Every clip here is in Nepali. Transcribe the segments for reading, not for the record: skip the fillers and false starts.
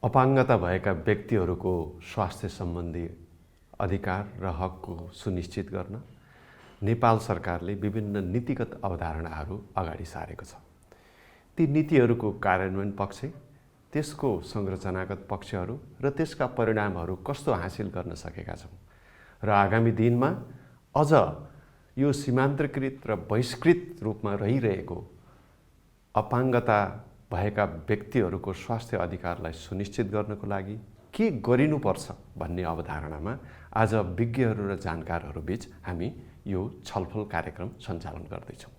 अपाङ्गता भएका व्यक्तिहरूको स्वास्थ्य सम्बन्धी अधिकार र हकको सुनिश्चित गर्न नेपाल सरकारले विभिन्न नीतिगत अवधारणाहरू अगाडि सारेको छ। ती नीतिहरूको कार्यान्वयन पक्ष, त्यसको संरचनागत पक्षहरू र त्यसका परिणामहरू कस्तो हासिल गर्न सकेका छौँ र आगामी दिनमा अझ यो सीमान्तकृत र बहिष्कृत रूपमा रहिरहेको अपाङ्गता भएका व्यक्तिहरूको स्वास्थ्य अधिकारलाई सुनिश्चित गर्नको लागि के गरिनुपर्छ भन्ने अवधारणामा आज विज्ञहरू र जानकारहरू बीच हामी यो छलफल कार्यक्रम सञ्चालन गर्दैछौँ।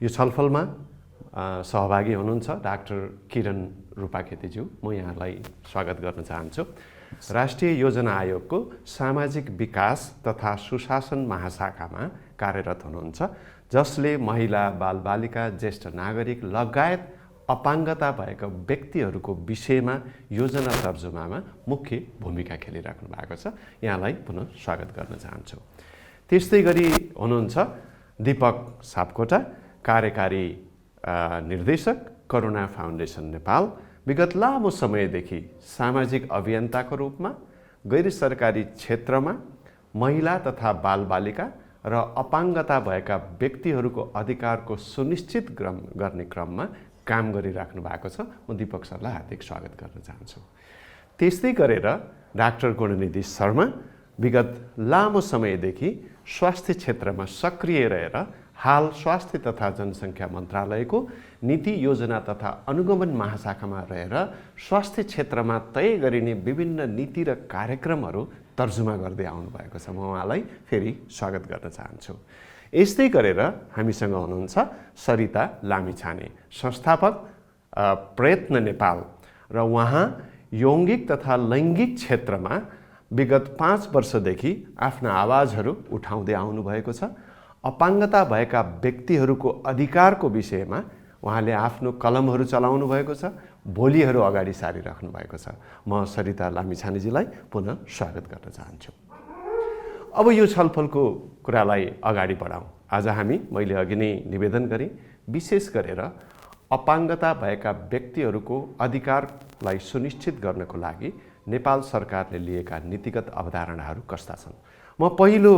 यो छलफलमा सहभागी हुनुहुन्छ डाक्टर किरण रूपाखेतीज्यू। म यहाँलाई स्वागत गर्न चाहन्छु। राष्ट्रिय योजना आयोगको सामाजिक विकास तथा सुशासन महाशाखामा कार्यरत हुनुहुन्छ, जसले महिला, बालबालिका, ज्येष्ठ नागरिक लगायत अपाङ्गता भएका व्यक्तिहरूको विषयमा योजना तर्जुमामा मुख्य भूमिका खेलिराख्नु भएको छ। यहाँलाई पुनः स्वागत गर्न चाहन्छु। त्यस्तै गरी हुनुहुन्छ दीपक सापकोटा, कार्यकारी निर्देशक, करुणा फाउन्डेसन नेपाल। विगत लामो समयदेखि सामाजिक अभियन्ताको रूपमा गैर सरकारी क्षेत्रमा महिला तथा बालबालिका र अपाङ्गता भएका व्यक्तिहरूको अधिकारको सुनिश्चित गर्ने क्रममा काम गरिराख्नु भएको छ। म दीपक सरलाई हार्दिक स्वागत गर्न चाहन्छु। त्यस्तै गरेर डाक्टर गुणनिधि शर्मा विगत लामो समयदेखि स्वास्थ्य क्षेत्रमा सक्रिय रहेर हाल स्वास्थ्य तथा जनसङ्ख्या मन्त्रालयको नीति योजना तथा अनुगमन महाशाखामा रहेर स्वास्थ्य क्षेत्रमा तय गरिने विभिन्न नीति र कार्यक्रमहरू तर्जुमा गर्दै आउनुभएको छ। म उहाँलाई फेरि स्वागत गर्न चाहन्छु। यस्तै गरेर हामीसँग हुनुहुन्छ सरिता लामिछाने, संस्थापक प्रयत्न नेपाल, र उहाँ यौङ्गिक तथा लैङ्गिक क्षेत्रमा विगत 5 वर्षदेखि आफ्ना आवाजहरू उठाउँदै आउनुभएको छ। अपाङ्गता भएका व्यक्तिहरूको अधिकारको विषयमा उहाँले आफ्नो कलमहरू चलाउनु भएको छ, भोलिहरू अगाडि सारिराख्नु भएको छ। म सरिता लामिछानेजीलाई पुनः स्वागत गर्न चाहन्छु। अब यो छलफलको कुरालाई अगाडि बढाउँ। आज मैले अघि नै निवेदन गरेँ, विशेष गरेर अपाङ्गता भएका व्यक्तिहरूको अधिकारलाई सुनिश्चित गर्नको लागि नेपाल सरकारले लिएका नीतिगत अवधारणाहरू कस्ता छन्। म पहिलो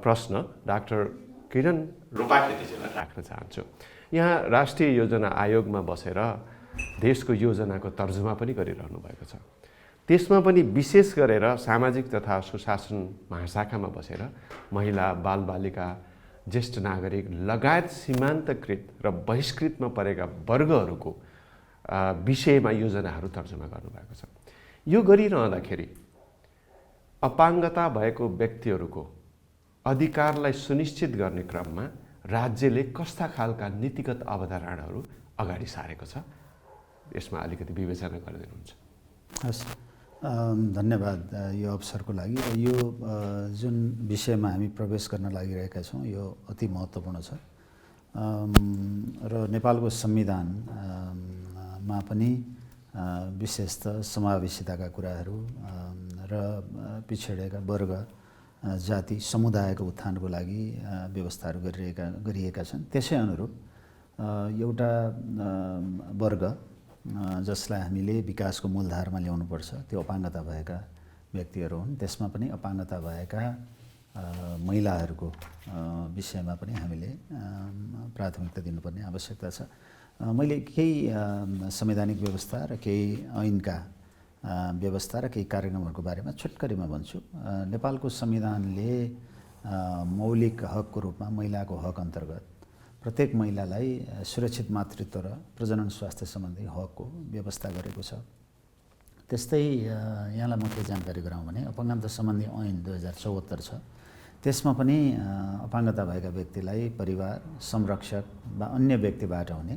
प्रश्न डाक्टर किरण रूपाखेतीजीलाई राख्न चाहन्छु। यहाँ राष्ट्रिय योजना आयोगमा बसेर देशको योजनाको तर्जुमा पनि गरिरहनु भएको छ। त्यसमा पनि विशेष गरेर सामाजिक तथा सुशासन महाशाखामा बसेर महिला, बालबालिका, ज्येष्ठ नागरिक लगायत सीमान्तकृत र बहिष्कृतमा परेका वर्गहरूको विषयमा योजनाहरू तर्जुमा गर्नुभएको छ। यो गरिरहँदाखेरि अपाङ्गता भएको व्यक्तिहरूको अधिकारलाई सुनिश्चित गर्ने क्रममा राज्यले कस्ता खालका नीतिगत अवधारणाहरू अगाडि सारेको छ, यसमा अलिकति विवेचना गरिदिनुहुन्छ। हस्, धन्यवाद यो अवसरको लागि। र यो जुन विषयमा हामी प्रवेश गर्न लागिरहेका छौँ यो अति महत्त्वपूर्ण छ र नेपालको संविधानमा पनि विशेषतः समावेशिताका कुराहरू र पिछडिएका वर्ग, जाति, समुदायको उत्थानको लागि व्यवस्थाहरू गरिएका छन्। त्यसै अनुरूप एउटा वर्ग जसलाई हामीले विकासको मूलधारमा ल्याउनुपर्छ त्यो अपाङ्गता भएका व्यक्तिहरू हुन्। त्यसमा पनि अपाङ्गता भएका महिलाहरूको विषयमा पनि हामीले प्राथमिकता दिनुपर्ने आवश्यकता छ। मैले केही संवैधानिक व्यवस्था र केही ऐनका व्यवस्था र केही कार्यक्रमहरूको बारेमा छोटकरीमा भन्छु। नेपालको संविधानले मौलिक हकको रूपमा महिलाको हक अन्तर्गत प्रत्येक महिलालाई सुरक्षित मातृत्व र प्रजनन स्वास्थ्य सम्बन्धी हकको व्यवस्था गरेको छ। त्यस्तै यहाँलाई म के जानकारी गराउँ भने अपाङ्गता सम्बन्धी ऐन 2074 छ। त्यसमा पनि अपाङ्गता भएका व्यक्तिलाई परिवार, संरक्षक वा अन्य व्यक्तिबाट हुने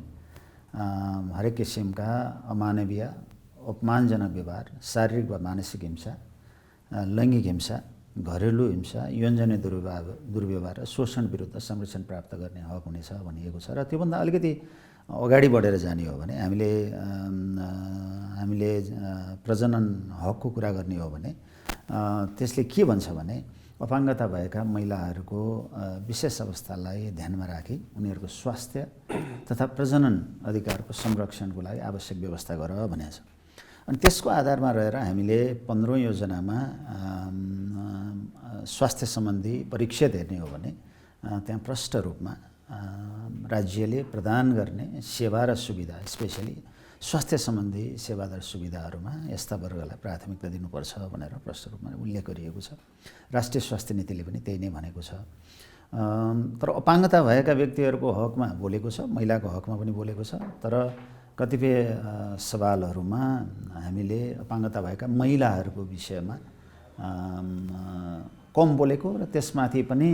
हरेक किसिमका अमानवीय, अपमानजनक व्यवहार, शारीरिक वा मानसिक हिंसा, लैङ्गिक हिंसा, घरेलु हिंसा, यौनजन्य दुर्व्यवहार र शोषण विरुद्ध संरक्षण प्राप्त गर्ने हक हुनेछ भनिएको छ। र त्योभन्दा अलिकति अगाडि बढेर जाने हो भने हामीले प्रजनन हकको कुरा गर्ने हो भने त्यसले के भन्छ भने अपाङ्गता भएका महिलाहरूको विशेष अवस्थालाई ध्यानमा राखी उनीहरूको स्वास्थ्य तथा प्रजनन अधिकारको संरक्षणको लागि आवश्यक व्यवस्था गर भनेको छ। अनि त्यसको आधारमा रहेर हामीले 15औं योजनामा स्वास्थ्य सम्बन्धी परीक्षित हेर्ने हो भने त्यहाँ प्रष्ट रूपमा राज्यले प्रदान गर्ने सेवा र सुविधा, स्पेसली स्वास्थ्य सम्बन्धी सेवा र सुविधाहरूमा यस्ता वर्गलाई प्राथमिकता दिनुपर्छ भनेर प्रष्ट रूपमा उल्लेख गरिएको छ। राष्ट्रिय स्वास्थ्य नीतिले पनि त्यही नै भनेको छ। तर अपाङ्गता भएका व्यक्तिहरूको हकमा बोलेको छ, महिलाको हकमा पनि बोलेको छ। तर कतिपय सवालहरूमा हामीले अपाङ्गता भएका महिलाहरूको विषयमा कम बोलेको र त्यसमाथि पनि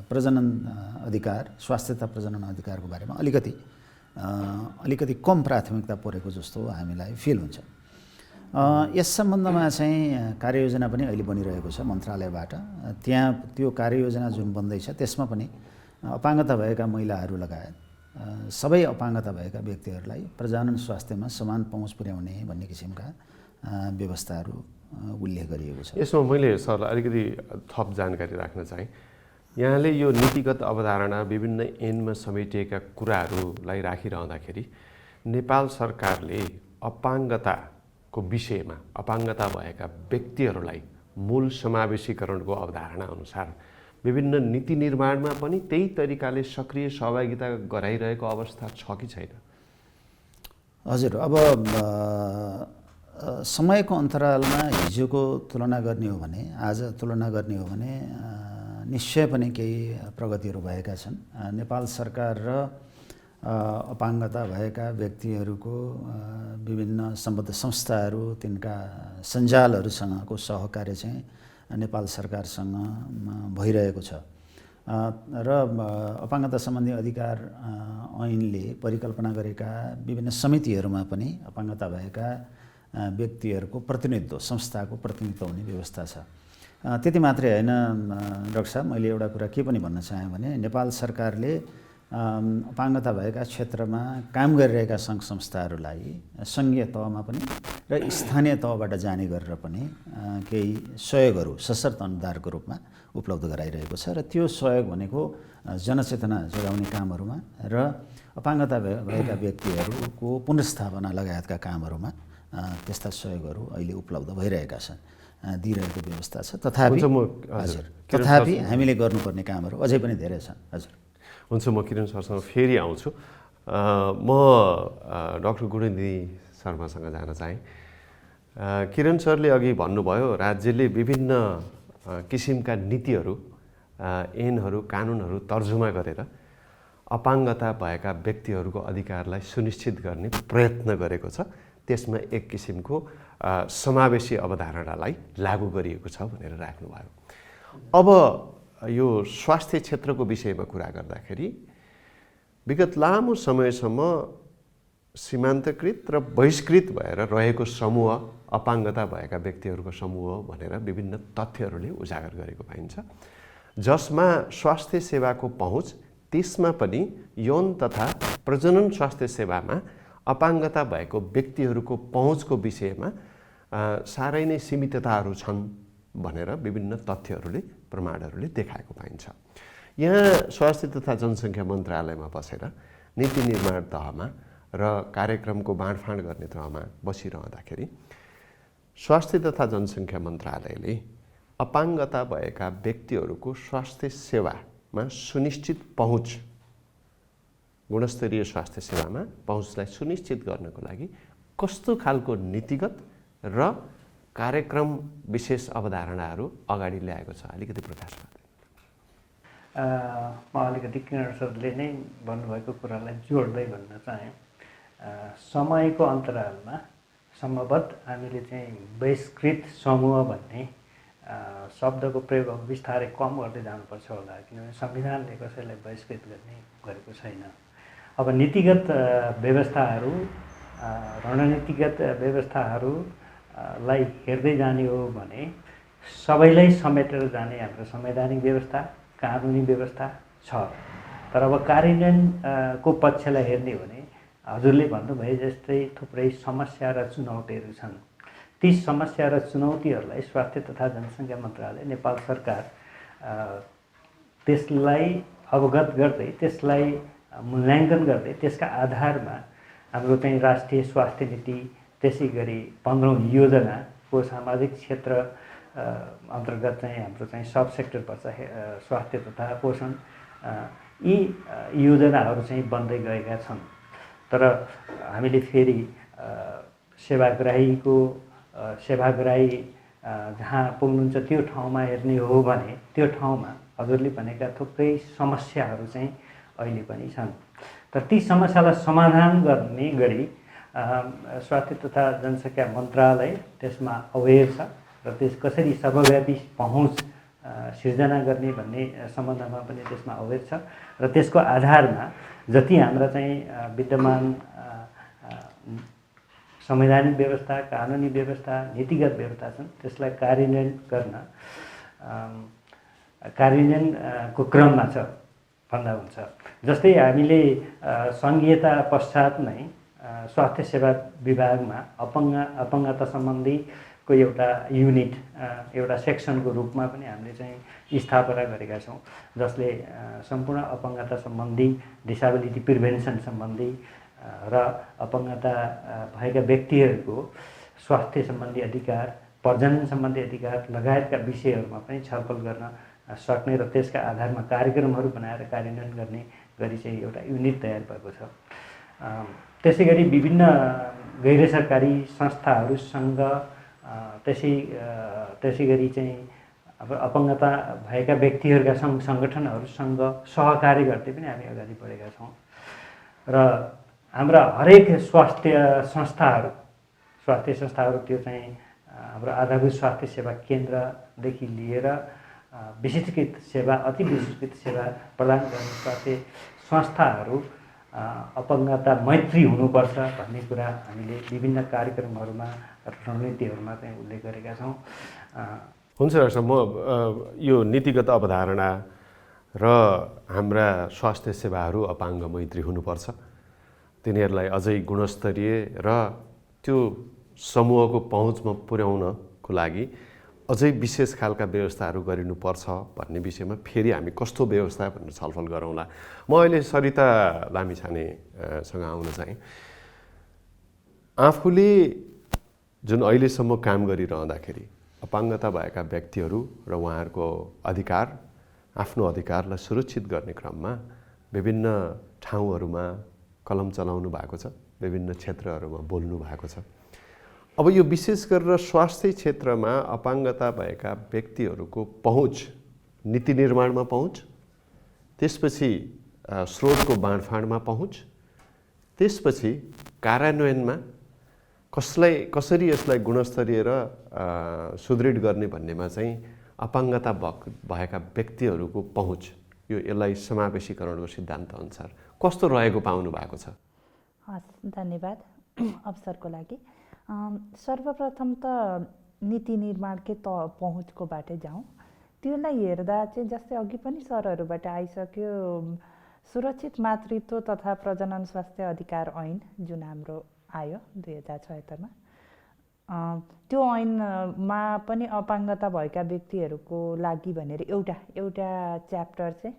प्रजनन अधिकार, स्वास्थ्य तथा प्रजनन अधिकारको बारेमा अलिकति कम प्राथमिकता परेको जस्तो हामीलाई फिल हुन्छ। यस सम्बन्धमा चाहिँ कार्ययोजना पनि अहिले बनिरहेको छ मन्त्रालयबाट। त्यहाँ त्यो कार्ययोजना जुन बन्दैछ त्यसमा पनि अपाङ्गता भएका महिलाहरू लगायत सबै अपाङ्गता भएका व्यक्तिहरूलाई प्रजनन स्वास्थ्यमा समान पहुँच पुर्याउने भन्ने किसिमका व्यवस्थाहरू उल्लेख गरिएको छ। यसमा मैले सरलाई अलिकति थप जानकारी राख्न चाहेँ। यहाँले यो नीतिगत अवधारणा विभिन्न ऐनमा समेटिएका कुराहरूलाई राखिरहँदाखेरि नेपाल सरकारले अपाङ्गताको विषयमा अपाङ्गता भएका व्यक्तिहरूलाई मूल समावेशीकरणको अवधारणा अनुसार विभिन्न नीति निर्माणमा पनि त्यही तरिकाले सक्रिय सहभागिता गराइरहेको अवस्था छ कि छैन? हजुर, अब समयको अन्तरालमा हिजोको तुलना गर्ने हो भने, आज तुलना गर्ने हो भने निश्चय पनि केही प्रगतिहरू भएका छन्। नेपाल सरकार र अपाङ्गता भएका व्यक्तिहरूको विभिन्न सम्बद्ध संस्थाहरू, तिनका सञ्जालहरूसँगको सहकार्य चाहिँ नेपाल सरकारसँग भइरहेको छ र अपाङ्गता सम्बन्धी अधिकार ऐनले परिकल्पना गरेका विभिन्न समितिहरूमा पनि अपाङ्गता भएका व्यक्तिहरूको प्रतिनिधित्व, संस्थाको प्रतिनिधित्व हुने व्यवस्था छ। त्यति मात्रै होइन डाक्टर साहब, मैले एउटा कुरा के पनि भन्न चाहेँ भने नेपाल सरकारले अपाङ्गता भएका क्षेत्रमा काम गरिरहेका सङ्घ संस्थाहरूलाई सङ्घीय तहमा पनि र स्थानीय तहबाट जाने गरेर पनि केही सहयोगहरू सशर्त अनुदानको रूपमा उपलब्ध गराइरहेको छ र त्यो सहयोग भनेको जनचेतना जगाउने कामहरूमा र अपाङ्गता भएका व्यक्तिहरूको पुनर्स्थापना लगायतका कामहरूमा त्यस्ता सहयोगहरू अहिले उपलब्ध भइरहेका छन्, दिइरहेको व्यवस्था छ। तथापि हामीले गर्नुपर्ने कामहरू अझै पनि धेरै छन्। हजुर, हुन्छ, म किरण सरसँग फेरि आउँछु। म डाक्टर गुणेन्द्री शर्मासँग जान चाहेँ। किरण सरले अघि भन्नुभयो राज्यले विभिन्न किसिमका नीतिहरू, ऐनहरू, कानुनहरू तर्जुमा गरेर अपाङ्गता भएका व्यक्तिहरूको अधिकारलाई सुनिश्चित गर्ने प्रयत्न गरेको छ। त्यसमा एक किसिमको समावेशी अवधारणालाई लागू गरिएको छ भनेर राख्नुभयो। अब यो स्वास्थ्य क्षेत्रको विषयमा कुरा गर्दाखेरि विगत लामो समयसम्म सीमान्तकृत र बहिष्कृत भएर रहेको समूह अपाङ्गता भएका व्यक्तिहरूको समूह भनेर विभिन्न तथ्यहरूले उजागर गरेको पाइन्छ, जसमा स्वास्थ्य सेवाको पहुँच, त्यसमा पनि यौन तथा प्रजनन स्वास्थ्य सेवामा अपाङ्गता भएको व्यक्तिहरूको पहुँचको विषयमा साह्रै नै सीमितताहरू छन् भनेर विभिन्न तथ्यहरूले, प्रमाणहरूले देखाएको पाइन्छ। यहाँ स्वास्थ्य तथा जनसङ्ख्या मन्त्रालयमा बसेर नीति निर्माण तहमा र कार्यक्रमको बाँडफाँड गर्ने तहमा बसिरहँदाखेरि स्वास्थ्य तथा जनसङ्ख्या मन्त्रालयले अपाङ्गता भएका व्यक्तिहरूको स्वास्थ्य सेवामा सुनिश्चित पहुँच, गुणस्तरीय स्वास्थ्य सेवामा पहुँचलाई सुनिश्चित गर्नको लागि कस्तो खालको नीतिगत र कार्यक्रम विशेष अवधारणाहरू अगाडि ल्याएको छ, अलिकति प्रकाश पार्दैन? म अलिकति किरण सरले नै भन्नुभएको कुरालाई जोड्दै भन्न चाहेँ। समयको अन्तरालमा सम्भवतः हामीले चाहिँ बहिष्कृत समूह भन्ने शब्दको प्रयोग अब बिस्तारै कम गर्दै जानुपर्छ होला, किनभने संविधानले कसैलाई बहिष्कृत गरेको छैन। अब नीतिगत व्यवस्थाहरू, रणनीतिगत व्यवस्थाहरूलाई हेर्दै जाने हो भने सबैलाई समेटेर जाने हाम्रो संवैधानिक व्यवस्था, कानुनी व्यवस्था छ। तर अब कार्यान्वयनको पक्षलाई हेर्ने हो भने हजुरले भन्नुभए जस्तै थुप्रै समस्या र चुनौतीहरू छन्। ती समस्या र चुनौतीहरूलाई स्वास्थ्य तथा जनसङ्ख्या मन्त्रालय, नेपाल सरकार त्यसलाई अवगत गर्दै, त्यसलाई मूल्याङ्कन गर्दै, त्यसका आधारमा हाम्रो चाहिँ राष्ट्रिय स्वास्थ्य नीति त्यसै गरी 15औं योजनाको सामाजिक क्षेत्र अन्तर्गत चाहिँ हाम्रो चाहिँ सब सेक्टर पर्छ स्वास्थ्य तथा पोषण। यी योजनाहरू चाहिँ बन्दै गएका छन्। तर हामीले फेरि सेवाग्राही जहाँ पुग्नुहुन्छ त्यो ठाउँमा हेर्ने हो भने त्यो ठाउँमा हजुरले भनेका थुप्रै समस्याहरू चाहिँ अहिले पनि छन्। तर ती समस्यालाई समाधान गर्ने गरी स्वास्थ्य तथा जनसङ्ख्या मन्त्रालय त्यसमा अवेर छ र त्यस कसरी सर्वव्यापी पहुँच सिर्जना गर्ने भन्ने सम्बन्धमा पनि त्यसमा अवेर छ र त्यसको आधारमा जति हाम्रा चाहिँ विद्यमान संवैधानिक व्यवस्था, कानुनी व्यवस्था, नीतिगत व्यवस्था छन् त्यसलाई कार्यान्वयनको क्रममा छ भन्दा हुन्छ। जस्तै हामीले सङ्घीयता पश्चात नै स्वास्थ्य सेवा विभागमा अपङ्गता सम्बन्धीको एउटा युनिट, एउटा सेक्सनको रूपमा पनि हामीले चाहिँ स्थापना गरेका छौँ, जसले सम्पूर्ण अपङ्गता सम्बन्धी, डिसेबिलिटी प्रिभेन्सन सम्बन्धी र अपङ्गता भएका व्यक्तिहरूको स्वास्थ्य सम्बन्धी अधिकार, प्रजनन सम्बन्धी अधिकार लगायतका विषयहरूमा पनि छलफल गर्न सक्ने र त्यसका आधारमा कार्यक्रमहरू बनाएर कार्यान्वयन गर्ने गरी चाहिँ एउटा युनिट तयार भएको छ। त्यसै गरी विभिन्न गैर सरकारी संस्थाहरूसँग त्यसै गरी चाहिँ अब अपङ्गता भएका व्यक्तिहरूका सङ्गठनहरूसँग सहकार्य गर्दै पनि हामी अगाडि बढेका छौँ र हाम्रा हरेक स्वास्थ्य संस्थाहरू त्यो चाहिँ हाम्रो आधारभूत स्वास्थ्य सेवा केन्द्रदेखि लिएर विशिष्टकृत सेवा, अति विशिष्टकृत सेवा प्रदान गर्ने स्वास्थ्य संस्थाहरू अपङ्गता मैत्री हुनुपर्छ भन्ने कुरा हामीले विभिन्न कार्यक्रमहरूमा, रणनीतिहरूमा चाहिँ उल्लेख गरेका छौँ। हुन्छ डाक्टर साहब, म यो नीतिगत अवधारणा र हाम्रा स्वास्थ्य सेवाहरू अपाङ्ग मैत्री हुनुपर्छ, तिनीहरूलाई अझै गुणस्तरीय र त्यो समूहको पहुँचमा पुर्याउनको लागि अझै विशेष खालका व्यवस्थाहरू गरिनुपर्छ भन्ने विषयमा फेरि हामी कस्तो व्यवस्था भनेर छलफल गरौँला। म अहिले सरिता लामिछानेसँग आउन चाहेँ। आफूले जुन अहिलेसम्म काम गरिरहँदाखेरि अपाङ्गता भएका व्यक्तिहरू र उहाँहरूको अधिकार, आफ्नो अधिकारलाई सुरक्षित गर्ने क्रममा विभिन्न ठाउँहरूमा कलम चलाउनु भएको छ, विभिन्न क्षेत्रहरूमा बोल्नु भएको छ। अब यो विशेष गरेर स्वास्थ्य क्षेत्रमा अपाङ्गता भएका व्यक्तिहरूको पहुँच, नीति निर्माणमा पहुँच, त्यसपछि स्रोतको बाँडफाँडमा पहुँच, त्यसपछि कार्यान्वयनमा कसरी यसलाई गुणस्तरीय र सुदृढ गर्ने भन्नेमा चाहिँ अपाङ्गता भएका व्यक्तिहरूको पहुँच, यसलाई समावेशीकरणको सिद्धान्त अनुसार कस्तो रहेको पाउनु भएको छ? हस्, धन्यवाद अवसरको लागि। सर्वप्रथम त नीति निर्माणकै पहुँचको बाटो जाउँ। त्यसलाई हेर्दा चाहिँ जस्तै अघि पनि सरहरूबाट आइसक्यो, सुरक्षित मातृत्व तथा प्रजनन स्वास्थ्य अधिकार ऐन जुन हाम्रो आयो 2076मा, त्यो ऐनमा पनि अपाङ्गता भएका व्यक्तिहरूको लागि भनेर एउटा च्याप्टर चाहिँ,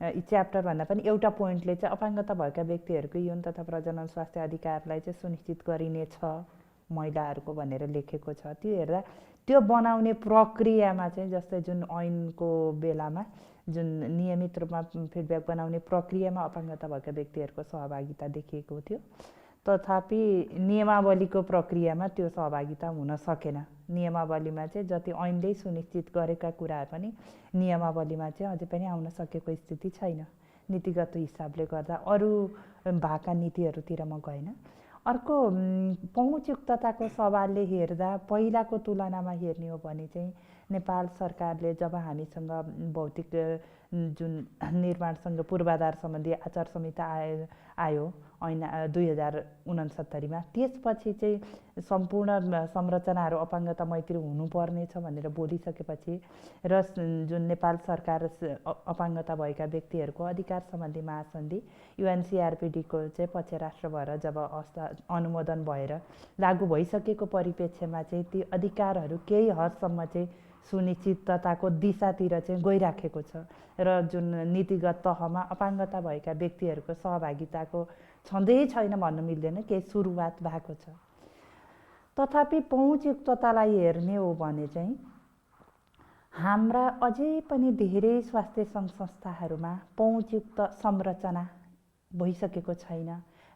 च्याप्टर भन्दा पनि एउटा पोइन्टले चाहिँ अपाङ्गता भएका व्यक्तिहरूको यौन तथा प्रजनन स्वास्थ्य अधिकारलाई चाहिँ सुनिश्चित गरिनेछ महिलाहरूको भनेर लेखेको छ। त्यो हेर्दा त्यो बनाउने प्रक्रियामा चाहिँ जस्तै जुन ऐनको बेलामा जुन नियमित रूपमा फिडब्याक बनाउने प्रक्रियामा अपाङ्गता भएका व्यक्तिहरूको सहभागिता देखिएको थियो, तथापि नियमावलीको प्रक्रियामा त्यो सहभागिता हुन सकेन। नियमावलीमा चाहिँ जति ऐनले सुनिश्चित गरेका कुराहरू पनि नियमावलीमा चाहिँ अझै पनि आउन सकेको स्थिति छैन। नीतिगत हिसाबले गर्दा अरू भाका नीतिहरूतिर म गएन। अर्को पहुँचयुक्तताको सवालले हेर्दा पहिलाको तुलनामा हेर्ने हो भने चाहिँ नेपाल सरकारले जब हामीसँग भौतिक जुन निर्माणसँग पूर्वाधार सम्बन्धी आचार संहिता आयो ऐन 2069मा, त्यसपछि चाहिँ सम्पूर्ण संरचनाहरू अपाङ्गता मैत्री हुनुपर्नेछ भनेर बोलिसकेपछि र जुन नेपाल सरकार अपाङ्गता भएका व्यक्तिहरूको अधिकार सम्बन्धी महासन्धि UNCRPDको चाहिँ पक्ष राष्ट्र भएर जब अनुमोदन भएर लागू भइसकेको परिप्रेक्ष्यमा चाहिँ ती अधिकारहरू केही हदसम्म चाहिँ सुनिश्चितताको दिशातिर चाहिँ गइराखेको छ र जुन नीतिगत तहमा अपाङ्गता भएका व्यक्तिहरूको सहभागिताको छँदै छैन भन्नु मिल्दैन, केही सुरुवात भएको छ। तथापि पहुँचयुक्ततालाई हेर्ने हो भने चाहिँ हाम्रा अझै पनि धेरै स्वास्थ्य सङ्घ संस्थाहरूमा पहुँचयुक्त संरचना भइसकेको छैन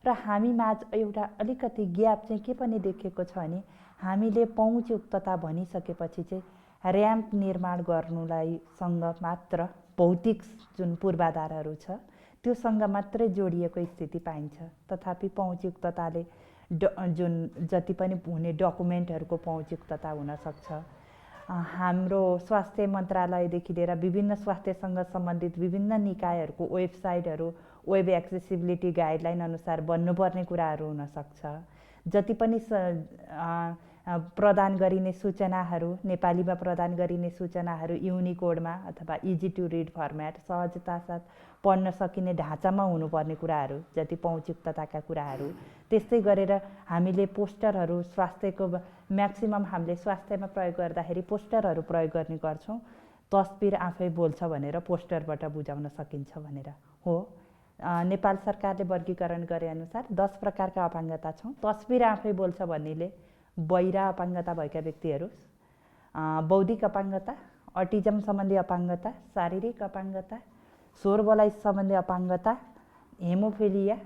र हामी माझ एउटा अलिकति ग्याप चाहिँ के पनि देखेको छ भने हामीले पहुँचयुक्तता भनिसकेपछि चाहिँ र्याम्प निर्माण गर्नुलाई सँग मात्र भौतिक जुन पूर्वाधारहरू छ त्योसँग मात्रै जोडिएको स्थिति पाइन्छ। तथापि पहुँचयुक्तताले जुन जति पनि हुने डकुमेन्टहरूको पहुँचयुक्तता हुनसक्छ। हाम्रो स्वास्थ्य मन्त्रालयदेखि लिएर विभिन्न स्वास्थ्यसँग सम्बन्धित विभिन्न निकायहरूको वेबसाइटहरू वेब एक्सेसिबिलिटी गाइडलाइन अनुसार बन्नुपर्ने कुराहरू हुनसक्छ। जति पनि प्रदान गरिने सूचनाहरू नेपालीमा प्रदान गरिने सूचनाहरू युनिकोडमा अथवा इजी टु रिड फर्म्याट सहजता साथ पढ्न सकिने ढाँचामा हुनुपर्ने कुराहरू जति पहुँचयुक्तताका कुराहरू। त्यस्तै गरेर हामीले पोस्टरहरू स्वास्थ्यको म्याक्सिमम हामीले स्वास्थ्यमा प्रयोग गर्दाखेरि पोस्टरहरू प्रयोग गर्ने गर्छौँ। तस्बिर आफै बोल्छ भनेर पोस्टरबाट बुझाउन सकिन्छ भनेर हो। नेपाल सरकारले वर्गीकरण गरे अनुसार 10 प्रकारका अपाङ्गता छौँ। तस्बिर आफै बोल्छ भन्नेले बहिरा अपाङ्गता भएका व्यक्तिहरू, बौद्धिक अपाङ्गता, अटिजम सम्बन्धी अपाङ्गता, शारीरिक अपाङ्गता, स्वर बोलाइ सम्बन्धी अपाङ्गता, हेमोफिलिया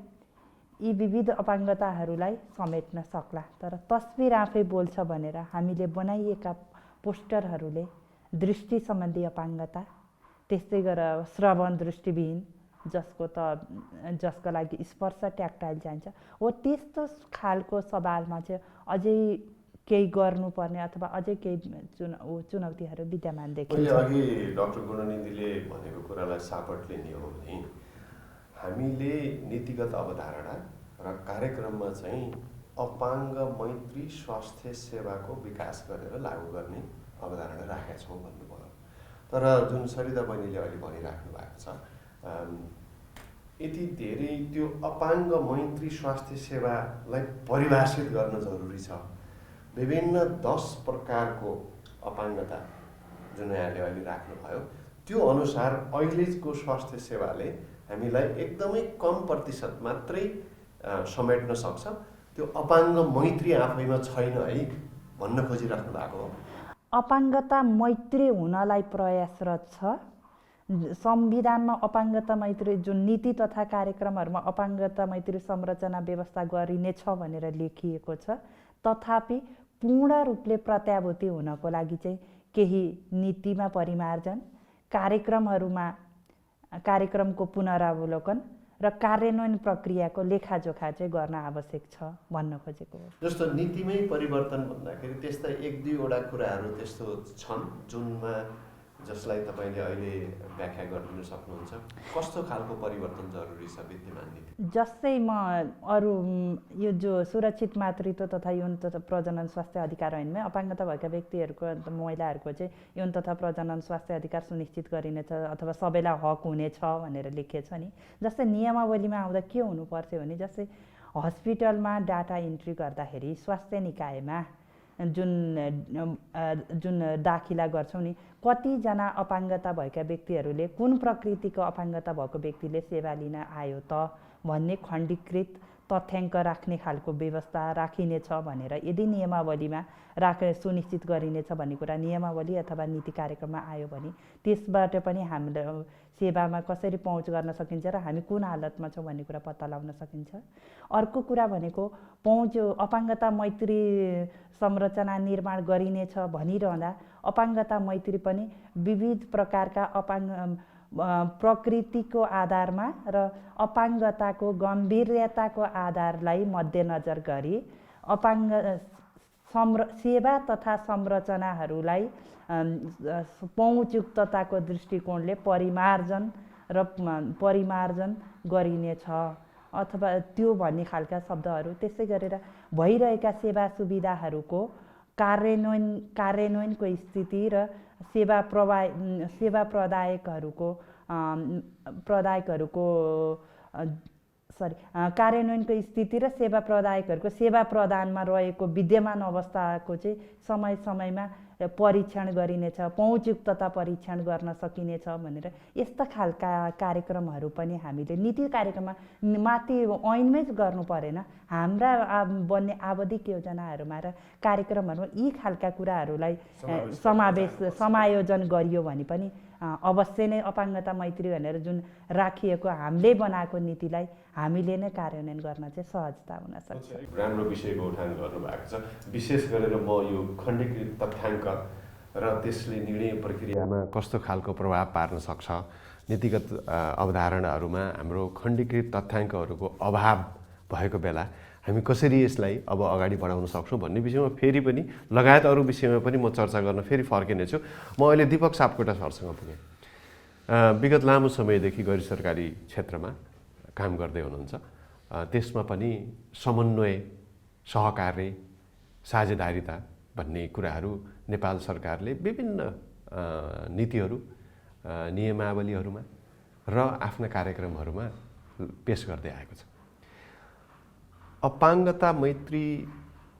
यी विविध अपाङ्गताहरूलाई समेट्न सक्ला। तर तस्बिर आफै बोल्छ भनेर हामीले बनाइएका पोस्टरहरूले दृष्टि सम्बन्धी अपाङ्गता, त्यस्तै गरेर श्रवण दृष्टिविहीन जसको लागि स्पर्श ट्याक्टाइल चाहिन्छ हो, त्यस्तो खालको सवालमा चाहिँ अझै केही गर्नुपर्ने अथवा अझै केही चुनौतीहरू विद्यमान देखिन्छ। अघि डाक्टर गुणनिधिले भनेको कुरालाई सापट लिने हो भने हामीले नीतिगत अवधारणा र कार्यक्रममा चाहिँ अपाङ्ग मैत्री स्वास्थ्य सेवाको विकास गरेर लागू गर्ने अवधारणा राखेका छौँ भन्नुभयो। तर जुन सरिता बहिनीले अहिले भनिराख्नु भएको छ, यति धेरै त्यो अपाङ्ग मैत्री स्वास्थ्य सेवालाई परिभाषित गर्न जरुरी छ। विभिन्न 10 प्रकारको अपाङ्गता जुन यहाँले अहिले राख्नुभयो त्यो अनुसार अहिलेको स्वास्थ्य सेवाले हामीलाई एकदमै कम प्रतिशत मात्रै समेट्न सक्छ। त्यो अपाङ्ग मैत्री आफैमा छैन है भन्न खोजिराख्नु भएको हो। अपाङ्गता मैत्री हुनलाई प्रयासरत छ। संविधानमा अपाङ्गता मैत्री जुन नीति तथा कार्यक्रमहरूमा अपाङ्गता मैत्री संरचना व्यवस्था गरिनेछ भनेर लेखिएको छ। तथापि पूर्ण रूपले प्रत्याभूति हुनको लागि चाहिँ केही नीतिमा परिमार्जन, कार्यक्रमको पुनरावलोकन र कार्यान्वयन प्रक्रियाको लेखाजोखा चाहिँ गर्न आवश्यक छ भन्न खोजेको हो। जस्तो नीतिमै परिवर्तन भन्दाखेरि त्यस्ता 1-2 कुराहरू त्यस्तो छन् जुनमा जसलाई तपाईँले अहिले व्याख्या गरिदिन सक्नुहुन्छ? कस्तो खालको परिवर्तन जरुरी छ विद्यमान नीति? जस्तै म अरू यो जो सुरक्षित मातृत्व तथा यौन तथा प्रजनन स्वास्थ्य अधिकार ऐनमा अपाङ्गता भएका व्यक्तिहरूको महिलाहरूको चाहिँ यौन तथा प्रजनन स्वास्थ्य अधिकार सुनिश्चित गरिनेछ अथवा सबैलाई हक हुनेछ भनेर लेखिएको छ नि। जस्तै नियमावलीमा आउँदा के हुनुपर्छ भने जस्तै हस्पिटलमा डाटा इन्ट्री गर्दाखेरि स्वास्थ्य निकायमा जुन दाखिला गर्छौँ नि, कतिजना अपाङ्गता भएका व्यक्तिहरूले कुन प्रकृतिको अपाङ्गता भएको व्यक्तिले सेवा लिन आयो त भन्ने खण्डीकृत तथ्याङ्क राख्ने खालको व्यवस्था राखिनेछ भनेर यदि नियमावलीमा सुनिश्चित गरिनेछ भन्ने कुरा नियमावली अथवा नीति कार्यक्रममा आयो भने त्यसबाट पनि हाम्रो सेवामा कसरी पहुँच गर्न सकिन्छ र हामी कुन हालतमा छौँ भन्ने कुरा पत्ता लगाउन सकिन्छ। अर्को कुरा भनेको अपाङ्गता मैत्री संरचना निर्माण गरिनेछ भनिरहँदा अपाङ्गता मैत्री पनि विविध प्रकारका प्रकृतिको आधारमा र अपाङ्गताको गम्भीर्यताको आधारलाई मध्यनजर गरी सेवा तथा संरचनाहरूलाई पहुँचयुक्तताको दृष्टिकोणले परिमार्जन गरिनेछ अथवा त्यो भन्ने खालका शब्दहरू। त्यसै गरेर भइरहेका सेवा सुविधाहरूको कार्यान्वयनको स्थिति र कार्यान्वयनको स्थिति र सेवा प्रदायकहरूको सेवा प्रदानमा रहेको विद्यमान अवस्थाको चाहिँ समय समयमा परीक्षण गरिनेछ, पहुँचयुक्तता परीक्षण गर्न सकिनेछ भनेर यस्ता खालका कार्यक्रमहरू पनि हामीले नीति कार्यक्रममा माथि ऐनमै गर्नु परेन, हाम्रा बन्ने आवधिक योजनाहरूमा र कार्यक्रमहरूमा यी खालका कुराहरूलाई समायोजन गरियो भने पनि अवश्य नै अपाङ्गता मैत्री भनेर जुन राखिएको हामीले बनाएको नीतिलाई हामीले नै कार्यान्वयन गर्न चाहिँ सहजता हुन सक्छ। राम्रो विषयको उठान गर्नुभएको छ। विशेष गरेर म यो खण्डीकृत तथ्याङ्क र त्यसले निर्णय प्रक्रियामा कस्तो खालको प्रभाव पार्न सक्छ, नीतिगत अवधारणाहरूमा हाम्रो खण्डीकृत तथ्याङ्कहरूको अभाव भएको बेला हामी कसरी यसलाई अब अगाडि बढाउन सक्छौँ भन्ने विषयमा फेरि पनि लगायत अरू विषयमा पनि म चर्चा गर्न फेरि फर्किनेछु। म अहिले दीपक सापकोटा सरसँग पुगेँ। विगत लामो समयदेखि गैर सरकारी क्षेत्रमा काम गर्दै हुनुहुन्छ। त्यसमा पनि समन्वय, सहकार्य, साझेदारिता भन्ने कुराहरू नेपाल सरकारले विभिन्न नीतिहरू, नियमावलीहरूमा र आफ्ना कार्यक्रमहरूमा पेश गर्दै आएको छ। अपाङ्गता मैत्री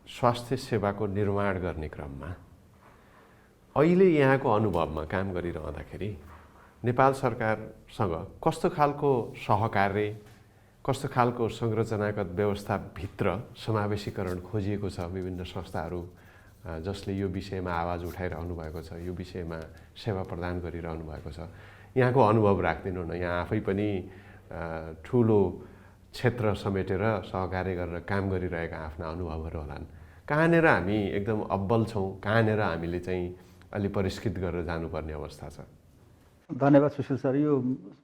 स्वास्थ्य सेवाको निर्माण गर्ने क्रममा अहिले यहाँको अनुभवमा काम गरिरहँदाखेरि नेपाल सरकारसँग कस्तो खालको सहकार्य, कस्तो खालको संरचनागत व्यवस्थाभित्र समावेशीकरण खोजिएको छ? विभिन्न संस्थाहरू जसले यो विषयमा आवाज उठाइरहनु भएको छ, यो विषयमा सेवा प्रदान गरिरहनु भएको छ, यहाँको अनुभव राखिदिनु न। यहाँ आफै पनि ठुलो क्षेत्र समेटेर सहकार्य गरेर काम गरिरहेका आफ्ना अनुभवहरू होलान्। कहाँनिर हामी एकदम अब्बल छौँ, कहाँनिर हामीले चाहिँ अलि परिष्कृत गरेर जानुपर्ने अवस्था छ? धन्यवाद सुशील सर। यो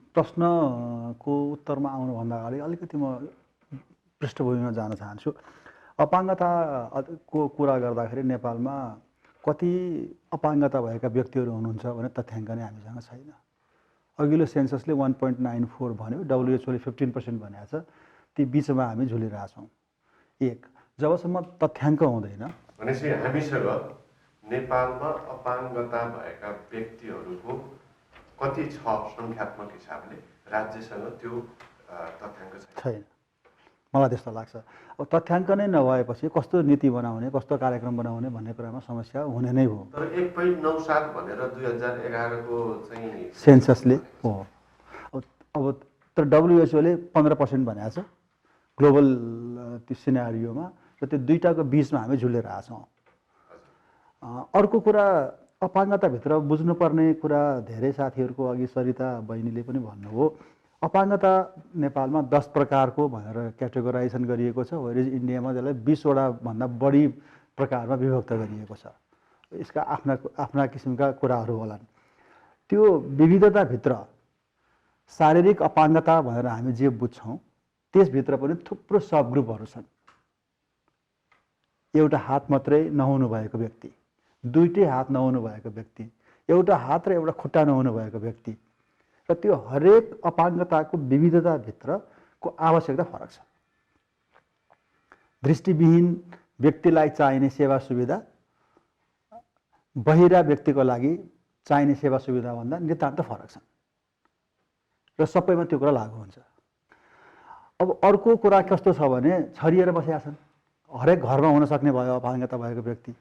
प्रश्नको उत्तरमा आउनुभन्दा अगाडि अलिकति म पृष्ठभूमिमा जान चाहन्छु। अपाङ्गताको कुरा गर्दाखेरि नेपालमा कति अपाङ्गता भएका व्यक्तिहरू हुनुहुन्छ भने तथ्याङ्क नै हामीसँग छैन। अघिल्लो सेन्ससले 1.94 भन्यो, WHO ले 15% भनेको छ। ती बिचमा हामी झुलिरहेछौँ। एक, जबसम्म तथ्याङ्क हुँदैन भनेपछि हामीसँग नेपालमा अपाङ्गता भएका व्यक्तिहरूको कति छ सङ्ख्यात्मक हिसाबले राज्यसँग त्यो तथ्याङ्क छैन। मलाई त्यस्तो लाग्छ। अब तथ्याङ्क नै नभएपछि कस्तो नीति बनाउने, कस्तो कार्यक्रम बनाउने भन्ने कुरामा समस्या हुने नै हो। तर 1.97 भनेर 2011 को चाहिँ सेन्ससले हो। अब तर WHO ले 15% भनेको छ ग्लोबल त्यो सिनारियोमा, र त्यो दुईटाको बिचमा हामी झुलेर आछौँ। अर्को कुरा, अपाङ्गताभित्र बुझ्नुपर्ने कुरा धेरै साथीहरूको अघि सरिता बहिनीले पनि भन्नुभयो, अपाङ्गता नेपालमा 10 प्रकारको भनेर क्याटेगोराइजेसन गरिएको छ। वेयर इज इन्डियामा त्यसलाई 20 वटा भन्दा बढी प्रकारमा विभक्त गरिएको छ। यसका आफ्ना किसिमका कुराहरू होलान्। त्यो विविधताभित्र शारीरिक अपाङ्गता भनेर हामी जे बुझ्छौँ त्यसभित्र पनि थुप्रो सब ग्रुपहरू छन्। एउटा हात मात्रै नहुनु भएको व्यक्ति, दुईटै हात नहुनु भएको व्यक्ति, एउटा हात र एउटा खुट्टा नहुनु भएको व्यक्ति, र त्यो हरेक अपाङ्गताको विविधताभित्रको आवश्यकता फरक छ। दृष्टिविहीन व्यक्तिलाई चाहिने सेवा सुविधा बहिरा व्यक्तिको लागि चाहिने सेवा सुविधाभन्दा नितान्त फरक छन् र सबैमा त्यो कुरा लागू हुन्छ। अब अर्को कुरा कस्तो छ भने छरिएर बसेका छन्। हरेक घरमा हुन सक्ने भयो अपाङ्गता भएको व्यक्ति,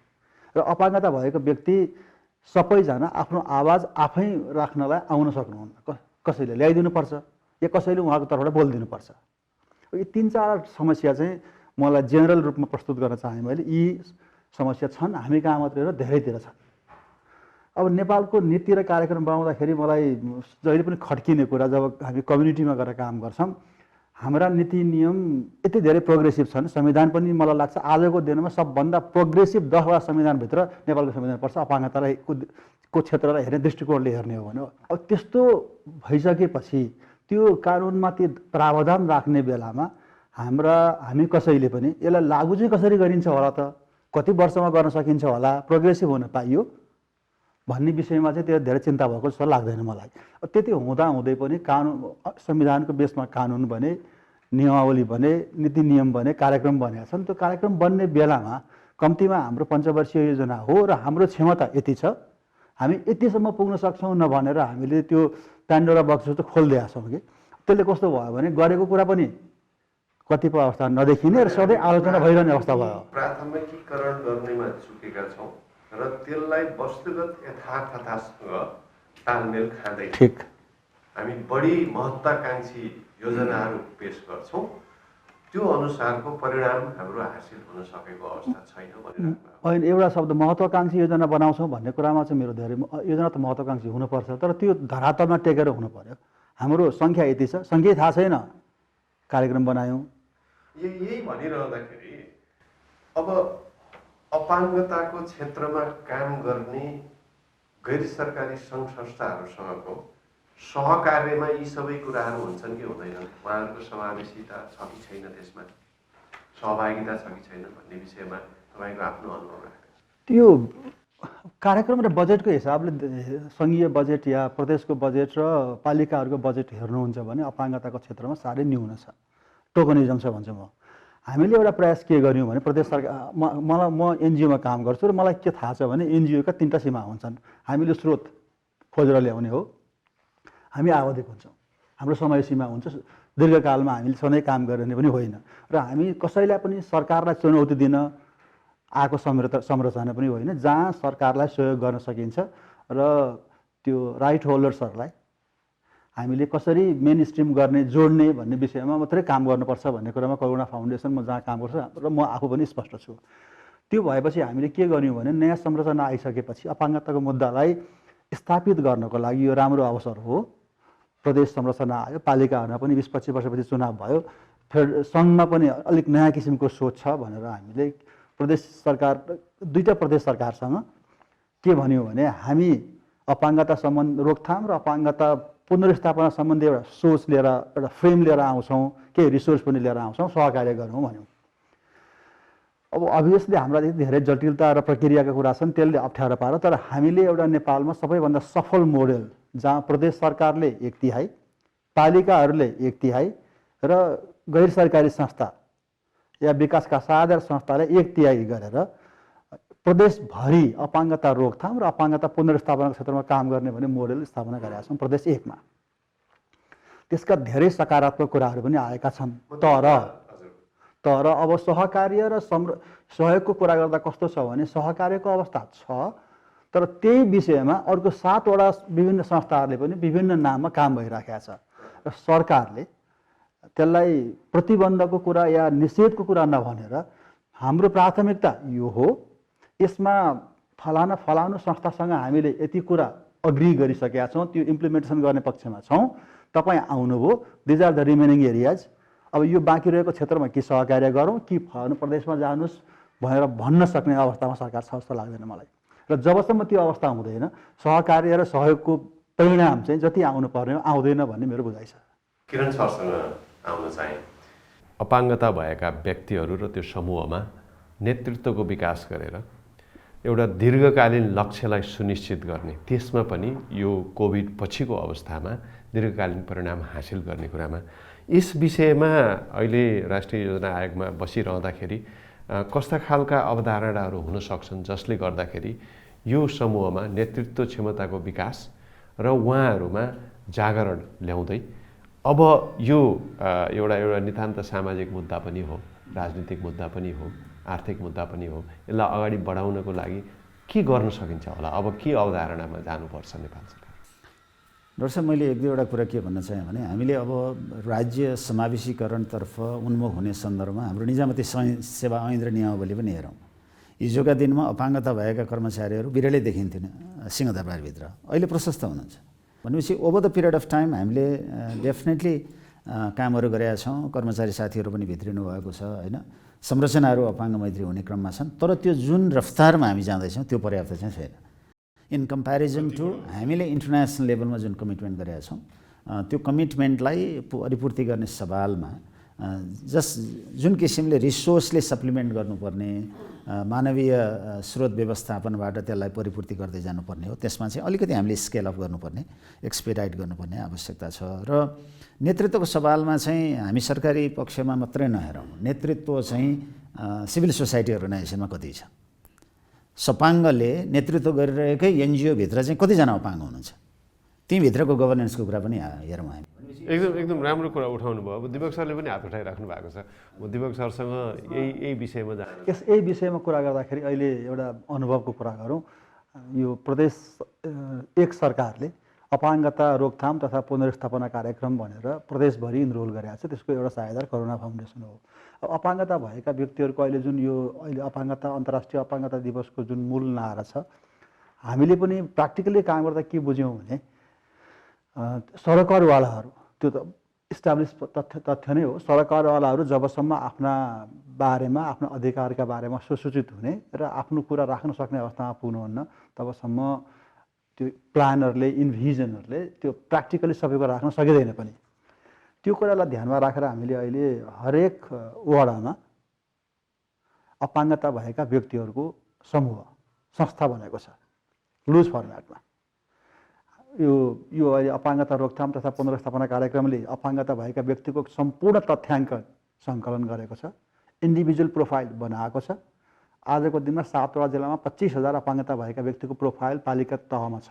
र अपाङ्गता भएको व्यक्ति सबैजना आफ्नो आवाज आफै राख्नलाई आउन सक्नुहुन्न। कसैले ल्याइदिनुपर्छ या कसैले उहाँको तर्फबाट बोलिदिनुपर्छ। यी 3-4 समस्या चाहिँ मलाई जेनरल रूपमा प्रस्तुत गर्न चाहेँ मैले। यी समस्या छन्, हामी कहाँ मात्रै र धेरैतिर छन्। अब नेपालको नीति र कार्यक्रम बनाउँदाखेरि मलाई जहिले पनि खड्किने कुरा, जब हामी कम्युनिटीमा गएर काम गर्छौँ, हाम्रा नीति नियम यति धेरै प्रोग्रेसिभ छन्। संविधान पनि मलाई लाग्छ आजको दिनमा सबभन्दा प्रोग्रेसिभ 10 वटा संविधानभित्र नेपालको संविधान पर्छ। अपाङ्गतालाई को क्षेत्रलाई हेर्ने दृष्टिकोणले हेर्ने हो भने। अब त्यस्तो भइसकेपछि त्यो कानुनमा त्यो प्रावधान राख्ने बेलामा हामी कसैले पनि यसलाई लागू चाहिँ कसरी गरिन्छ होला त, कति वर्षमा गर्न सकिन्छ होला, प्रोग्रेसिभ हुन पाइयो भन्ने विषयमा चाहिँ त्यो धेरै चिन्ता भएको जस्तो लाग्दैन मलाई। त्यति हुँदै पनि कानुन, संविधानको बेसमा कानुन बने, नियमावली बने, नीति नियम बने, कार्यक्रम बनेका छन्। त्यो कार्यक्रम बन्ने बेलामा कम्तीमा हाम्रो पञ्चवर्षीय योजना हो र हाम्रो क्षमता यति छ, हामी यतिसम्म पुग्न सक्छौँ नभनेर हामीले त्यो प्यान्डोरा बक्स जस्तो खोलिदिएका छौँ कि त्यसले कस्तो भयो भने गरेको कुरा पनि कतिपय अवस्था नदेखिने र सधैँ आलोचना भइरहने अवस्था भयो। प्राथमिकीकरण गर्नेमा चुकेका छौँ र त्यसलाई वस्तुगत यथार्थतासँग तालमेल खाँदै ठिक हामी बढी महत्त्वाकांक्षी योजनाहरू पेश गर्छौँ, त्यो अनुसारको परिणाम हाम्रो हासिल हुन सकेको अवस्था छैन भनेर होइन। एउटा शब्द महत्त्वाकांक्षी योजना बनाउँछौँ भन्ने कुरामा चाहिँ मेरो धेरै योजना त महत्त्वाकांक्षी हुनुपर्छ, तर त्यो धरातलमा टेकेर हुनु पर्यो। हाम्रो सङ्ख्या यति छ, सङ्ख्या थाहा छैन, कार्यक्रम बनायौँ। यही भनिरहँदाखेरि अब अपाङ्गताको क्षेत्रमा काम गर्ने गैर सरकारी सङ्घ संस्थाहरूसँगको सहकार्यमा यी सबै कुराहरू हुन्छन् कि हुँदैनन्? उहाँहरूको समावेशिता छ कि छैन, त्यसमा सहभागिता छ कि छैन भन्ने विषयमा तपाईँको आफ्नो अनुभव राख्नु। त्यो कार्यक्रम र बजेटको हिसाबले सङ्घीय बजेट या प्रदेशको बजेट र पालिकाहरूको बजेट हेर्नुहुन्छ भने अपाङ्गताको क्षेत्रमा साह्रै न्यून छ, टोकनिजम छ भन्छु म। हामीले एउटा प्रयास के गर्यौँ भने प्रदेश सरकार म एनजिओमा काम गर्छु र मलाई के थाहा छ भने एनजिओका 3टा सीमा हुन्छन्। हामीले स्रोत खोजेर ल्याउने हो, हामी आवधिक हुन्छौँ, हाम्रो समय सीमा हुन्छ, दीर्घकालमा हामीले सधैँ काम गर्ने पनि होइन, र हामी कसैलाई पनि सरकारलाई चुनौती दिन आएको संरचना पनि होइन, जहाँ सरकारलाई सहयोग गर्न सकिन्छ र त्यो राइट होल्डर्सहरूलाई हामीले कसरी मेन स्ट्रिम गर्ने जोड्ने भन्ने विषयमा मात्रै काम गर्नुपर्छ भन्ने कुरामा करुणा फाउन्डेसन म जहाँ काम गर्छु र म आफू पनि स्पष्ट छु। त्यो भएपछि हामीले के गर्यौँ भने नयाँ संरचना आइसकेपछि अपाङ्गताको मुद्दालाई स्थापित गर्नको लागि यो राम्रो अवसर हो। प्रदेश संरचना आयो, पालिकाहरूमा पनि 20-25 वर्षपछि चुनाव भयो, फेरि सङ्घमा पनि अलिक नयाँ किसिमको सोच छ भनेर हामीले प्रदेश सरकार 2टा प्रदेश सरकारसँग के भन्यौँ भने हामी अपाङ्गता सम्बन्ध रोकथाम र अपाङ्गता पुनर्स्थापना सम्बन्धी एउटा सोच लिएर, एउटा फ्रेम लिएर आउँछौँ, केही रिसोर्स पनि लिएर आउँछौँ, सहकार्य गरौँ भन्यौँ। अब अभियसली हाम्रा धेरै जटिलता र प्रक्रियाका कुरा छन्, त्यसले अप्ठ्यारो पार, तर हामीले एउटा नेपालमा सबैभन्दा सफल मोडेल जहाँ प्रदेश सरकारले 1/3, पालिकाहरूले 1/3 र गैर सरकारी संस्था या विकासका साधारण संस्थाले 1/3 गरेर प्रदेशभरि अपाङ्गता रोकथाम र अपाङ्गता पुनर्स्थापनाको क्षेत्रमा काम गर्ने भन्ने मोडेल स्थापना गरेका छौँ प्रदेश 1मा। त्यसका धेरै सकारात्मक कुराहरू पनि आएका छन्, तर अब सहकार्य र सहयोगको कुरा गर्दा कस्तो छ भने सहकार्यको अवस्था छ, तर त्यही विषयमा अर्को 7वटा विभिन्न संस्थाहरूले पनि विभिन्न नाममा काम भइराखेको छ र सरकारले त्यसलाई प्रतिबन्धको कुरा या निषेधको कुरा नभनेर हाम्रो प्राथमिकता यो हो, यसमा फलानु संस्थासँग हामीले यति कुरा अग्री गरिसकेका छौँ, त्यो इम्प्लिमेन्टेसन गर्ने पक्षमा छौँ, तपाईँ आउनुभयो, these are the remaining areas, अब यो बाँकी रहेको क्षेत्रमा कि सहकार्य गरौँ कि फलानु प्रदेशमा जानुहोस् भनेर भन्न सक्ने अवस्थामा सरकार छ जस्तो लाग्दैन मलाई। र जबसम्म त्यो अवस्था हुँदैन, सहकार्य र सहयोगको परिणाम चाहिँ जति आउनुपर्ने आउँदैन भन्ने मेरो बुझाइ छ। किरण सरसँग आउन चाहे। अपाङ्गता भएका व्यक्तिहरू र त्यो समूहमा नेतृत्वको विकास गरेर एउटा दीर्घकालीन लक्ष्यलाई सुनिश्चित गर्ने, त्यसमा पनि यो कोभिड पछिको अवस्थामा दीर्घकालीन परिणाम हासिल गर्ने कुरामा यस विषयमा अहिले राष्ट्रिय योजना आयोगमा बसिरहँदाखेरि कस्ता खालका अवधारणाहरू हुन सक्छन् जसले गर्दाखेरि यो समूहमा नेतृत्व क्षमताको विकास र उहाँहरूमा जागरण ल्याउँदै अब यो एउटा नितान्त सामाजिक मुद्दा पनि हो, राजनीतिक मुद्दा पनि हो, आर्थिक मुद्दा पनि हो, यसलाई अगाडि बढाउनको लागि के गर्न सकिन्छ होला? अब के अवधारणामा जानुपर्छ नेपाल सरकार? डाक्टर साहब, मैले 1-2वटा कुरा के भन्न चाहेँ भने हामीले अब राज्य समावेशीकरणतर्फ उन्मुख हुने सन्दर्भमा हाम्रो निजामती सेवा ऐन र नियमावली पनि हेरौँ। हिजोका दिनमा अपाङ्गता भएका कर्मचारीहरू बिरलै देखिन्थेन सिंहदरबारभित्र, अहिले प्रशस्त हुनुहुन्छ भनेपछि over the period of time हामीले डेफिनेटली कामहरू गरेका छौँ, कर्मचारी साथीहरू पनि भित्रिनु भएको छ होइन, संरचनाहरू अपाङ्ग मैत्री हुने क्रममा छन्, तर त्यो जुन रफ्तारमा हामी जाँदैछौँ त्यो पर्याप्त चाहिँ छैन। इन कम्पेरिजन टु हामीले इन्टरनेसनल लेभलमा जुन कमिटमेन्ट गरेका छौँ त्यो कमिटमेन्टलाई परिपूर्ति गर्ने सवालमा जुन किसिमले रिसोर्सले सप्लिमेन्ट गर्नुपर्ने, मानवीय स्रोत व्यवस्थापनबाट त्यसलाई परिपूर्ति गर्दै जानुपर्ने हो, त्यसमा चाहिँ अलिकति हामीले स्केल अप गर्नुपर्ने, एक्सपेडाइट गर्नुपर्ने आवश्यकता छ। र नेतृत्वको सवालमा चाहिँ हामी सरकारी पक्षमा मात्रै नहेरौँ, नेतृत्व चाहिँ सिभिल सोसाइटी अर्गनाइजेसनमा कति छ, सपाङ्गले नेतृत्व गरिरहेकै एनजिओभित्र चाहिँ कतिजना अपाङ्ग हुनुहुन्छ, तीभित्रको गभर्नेन्सको कुरा पनि हेरौँ हामी। एकदम राम्रो कुरा उठाउनु भयो। अब दिपक सरले पनि हात उठाइराख्नु भएको छ। म दिपक सरसँग यही विषयमा यही विषयमा कुरा गर्दाखेरि अहिले एउटा अनुभवको कुरा गरौँ। यो प्रदेश एक सरकारले अपाङ्गता रोकथाम तथा पुनर्स्थापना कार्यक्रम भनेर प्रदेशभरि इनरोल गरेको छ। त्यसको एउटा साझेदार करुणा फाउन्डेसन हो। अब अपाङ्गता भएका व्यक्तिहरूको अहिले जुन यो अहिले अन्तर्राष्ट्रिय अपाङ्गता दिवसको जुन मूल नारा छ, हामीले पनि प्र्याक्टिकली काम गर्दा के बुझ्यौँ भने सरकारवालाहरू, त्यो त इस्टाब्लिस तथ्य नै हो, सरकारवालाहरू जबसम्म आफ्ना बारेमा आफ्ना अधिकारका बारेमा सुसूचित हुने र आफ्नो कुरा राख्न सक्ने अवस्थामा पुग्नुहुन्न तबसम्म त्यो प्लानरले इन्भिजनहरूले त्यो प्र्याक्टिकली सबैको राख्न सकिँदैन पनि। त्यो कुरालाई ध्यानमा राखेर हामीले अहिले हरेक वडामा अपाङ्गता भएका व्यक्तिहरूको समूह संस्था बनेको छ लुज फर्मेटमा। यो अहिले अपाङ्गता रोकथाम तथा पुनर्स्थापना कार्यक्रमले अपाङ्गता भएका व्यक्तिको सम्पूर्ण तथ्याङ्क सङ्कलन गरेको छ, इन्डिभिजुअल प्रोफाइल बनाएको छ। आजको दिनमा 7वटा जिल्लामा 25,000 अपाङ्गता भएका व्यक्तिको प्रोफाइल पालिका तहमा छ,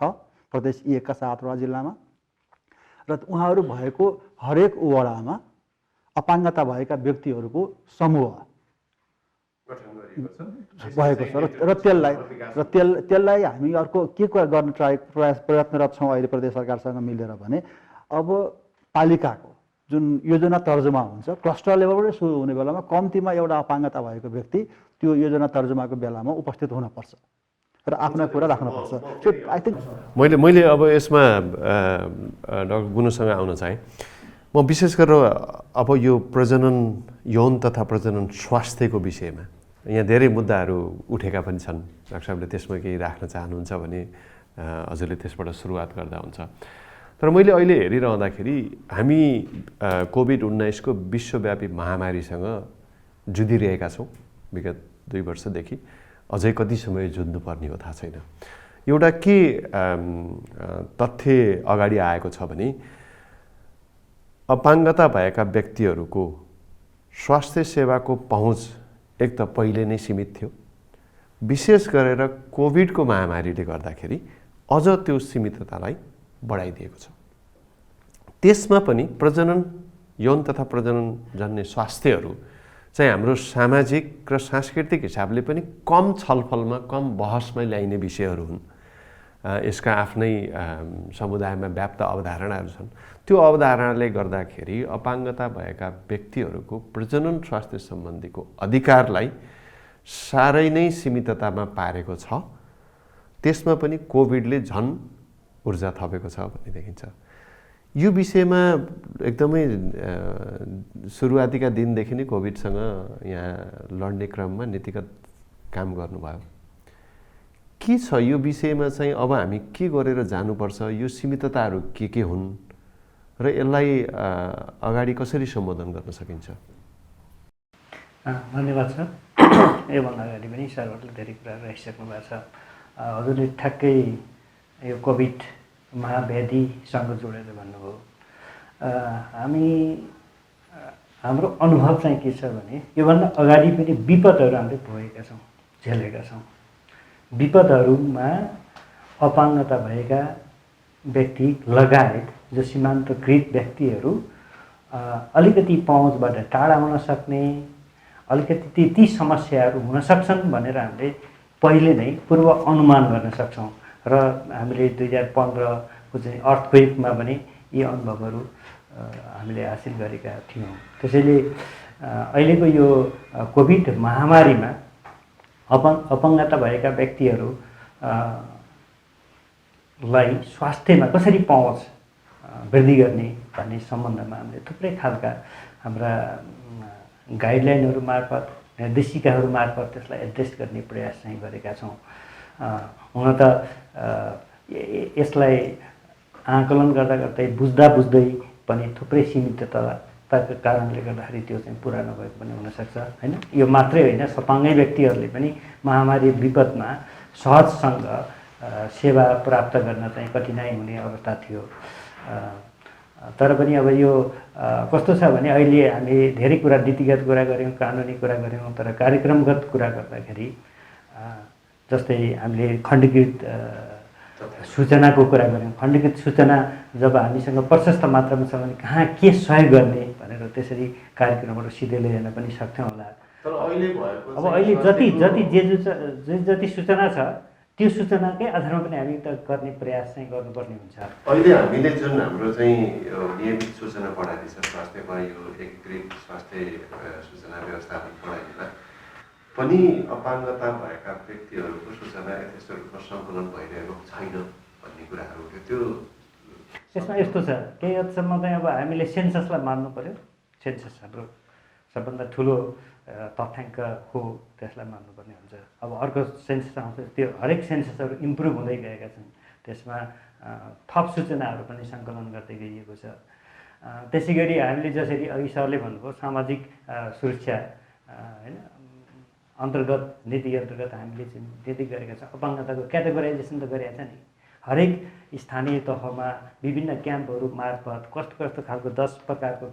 प्रदेश 1 का 7वटा जिल्लामा। र उहाँहरू भएको हरेक वडामा अपाङ्गता भएका व्यक्तिहरूको समूह भएको छ र त्यसलाई हामी अर्को के कुरा गर्न प्रयत्नरत छौँ अहिले प्रदेश सरकारसँग मिलेर भने अब पालिकाको जुन योजना तर्जुमा हुन्छ क्लस्टर लेभलबाटै सुरु हुने बेलामा कम्तीमा एउटा अपाङ्गता भएको व्यक्ति त्यो योजना तर्जुमाको बेलामा उपस्थित हुनपर्छ र आफ्ना कुरा राख्नुपर्छ। सो आई थिङ्क मैले अब यसमा डाक्टर गुनुसँग आउन चाहेँ। म विशेष गरेर अब यो प्रजनन यौन तथा प्रजनन स्वास्थ्यको विषयमा यहाँ धेरै मुद्दाहरू उठेका पनि छन्। डाक्टर साहबले त्यसमा केही राख्न चाहनुहुन्छ भने हजुरले त्यसबाट सुरुवात गर्दा हुन्छ। तर मैले अहिले हेरिरहँदाखेरि हामी कोभिड-19 को विश्वव्यापी महामारीसँग जुधिरहेका छौँ विगत 2 वर्षदेखि। अझै कति समय जुझ्नुपर्ने हो थाहा छैन। एउटा के तथ्य अगाडि आएको छ भने अपाङ्गता भएका व्यक्तिहरूको स्वास्थ्य सेवाको पहुँच एक त पहिले नै सीमित थियो, विशेष गरेर कोभिडको महामारीले गर्दाखेरि अझ त्यो सीमिततालाई बढाइदिएको छ। त्यसमा पनि प्रजनन यौन तथा प्रजनन जन्य स्वास्थ्यहरू चाहिँ हाम्रो सामाजिक र सांस्कृतिक हिसाबले पनि कम छलफलमा कम बहसमा ल्याइने विषयहरू हुन्। यसका आफ्नै समुदायमा व्याप्त अवधारणाहरू छन्। त्यो अवधारणाले गर्दाखेरि अपाङ्गता भएका व्यक्तिहरूको प्रजनन स्वास्थ्य सम्बन्धीको अधिकारलाई साह्रै नै सीमिततामा पारेको छ। त्यसमा पनि कोभिडले झन् ऊर्जा थपेको छ भन्ने देखिन्छ। यो विषयमा एकदमै सुरुवातीका दिनदेखि नै कोभिडसँग यहाँ लड्ने क्रममा नीतिगत काम गर्नुभयो। के छ यो विषयमा चाहिँ अब हामी के गरेर जानुपर्छ, यो सीमितताहरू के हुन् र यसलाई अगाडि कसरी सम्बोधन गर्न सकिन्छ? धन्यवाद सर। योभन्दा अगाडि पनि सरहरूले धेरै कुराहरू राखिसक्नु भएको छ। हजुरले ठ्याक्कै यो कोभिड महाव्याधिसँग जोडेर भन्नुभयो। हाम्रो अनुभव चाहिँ के छ भने योभन्दा अगाडि पनि विपदहरू हामीले भोगेका छौँ, झेलेका छौँ। विपदहरूमा अपाङ्गता भएका व्यक्ति लगायत जो सीमान्तकृत व्यक्तिहरू अलिकति पहुँचबाट टाढा हुन सक्ने, अलिकति ती समस्याहरू हुन सक्छन् भनेर हामीले पहिले नै पूर्व अनुमान गर्न सक्छौँ र हामीले 2015 को चाहिँ अर्थक्वेकमा पनि यी अनुभवहरू हामीले हासिल गरेका थियौँ। त्यसैले अहिलेको यो कोभिड महामारीमा अपाङ्गता भएका व्यक्तिहरूलाई स्वास्थ्यमा कसरी पहुँच वृद्धि गर्ने भन्ने सम्बन्धमा हामीले थुप्रै खालका हाम्रा गाइडलाइनहरू मार्फत निर्देशिकाहरू मार्फत त्यसलाई एड्रेस गर्ने प्रयास चाहिँ गरेका छौँ। हुन त यसलाई आकलन गर्दा गर्दै बुझ्दै पनि थुप्रै सीमितताका कारणले गर्दाखेरि त्यो चाहिँ पुरा नभएको पनि हुनसक्छ होइन। यो मात्रै होइन, सपाङ्गै व्यक्तिहरूले पनि महामारी विपदमा सहजसँग सेवा प्राप्त गर्न चाहिँ कठिनाइ हुने अवस्था थियो। तर पनि अब यो कस्तो छ भने अहिले हामी धेरै कुरा नीतिगत कुरा गऱ्यौँ, कानुनी कुरा गऱ्यौँ, तर कार्यक्रमगत कुरा गर्दाखेरि जस्तै हामीले खण्डीकृत सूचनाको कुरा गऱ्यौँ। खण्डीकृत सूचना जब हामीसँग प्रशस्त मात्रामा छ भने कहाँ के सहयोग गर्ने भनेर त्यसरी कार्यक्रमहरू सिधै ल्याउन पनि सक्थ्यौँ होला। तर अहिले भएको अब अहिले जति सूचना छ त्यो सूचनाकै आधारमा पनि हामी त गर्ने प्रयास चाहिँ गर्नुपर्ने हुन्छ। अहिले हामीले जुन हाम्रो चाहिँ नियमित सूचना प्रणाली छ स्वास्थ्यमा, यो एकीकृत स्वास्थ्य सूचना व्यवस्थापन प्रणालीमा पनि अपाङ्गता भएका व्यक्तिहरूको सूचना यथेष्ट रूपमा सङ्कलन भइरहेको छैन भन्ने कुराहरू उठ्यो। त्यो त्यसमा यस्तो छ, केही हदसम्म चाहिँ अब हामीले सेन्ससलाई मान्नु पऱ्यो। सेन्सस हाम्रो सबभन्दा ठुलो तथ्याङ्क हो, त्यसलाई मान्नुपर्ने हुन्छ। अब अर्को सेन्सस आउँछ, त्यो हरेक सेन्ससहरू इम्प्रुभ हुँदै गएका छन्, त्यसमा थप सूचनाहरू पनि सङ्कलन गर्दै गइएको छ। त्यसै गरी हामीले जसरी अघि सरले भन्नुभयो सामाजिक सुरक्षा होइन अन्तर्गत नीति अन्तर्गत हामीले चाहिँ दिँदै गरेका छौँ। अपाङ्गताको क्याटेगोराइजेसन त गरेका छ नि, हरेक स्थानीय तहमा विभिन्न क्याम्पहरू मार्फत कस्तो कस्तो खालको 10 प्रकारको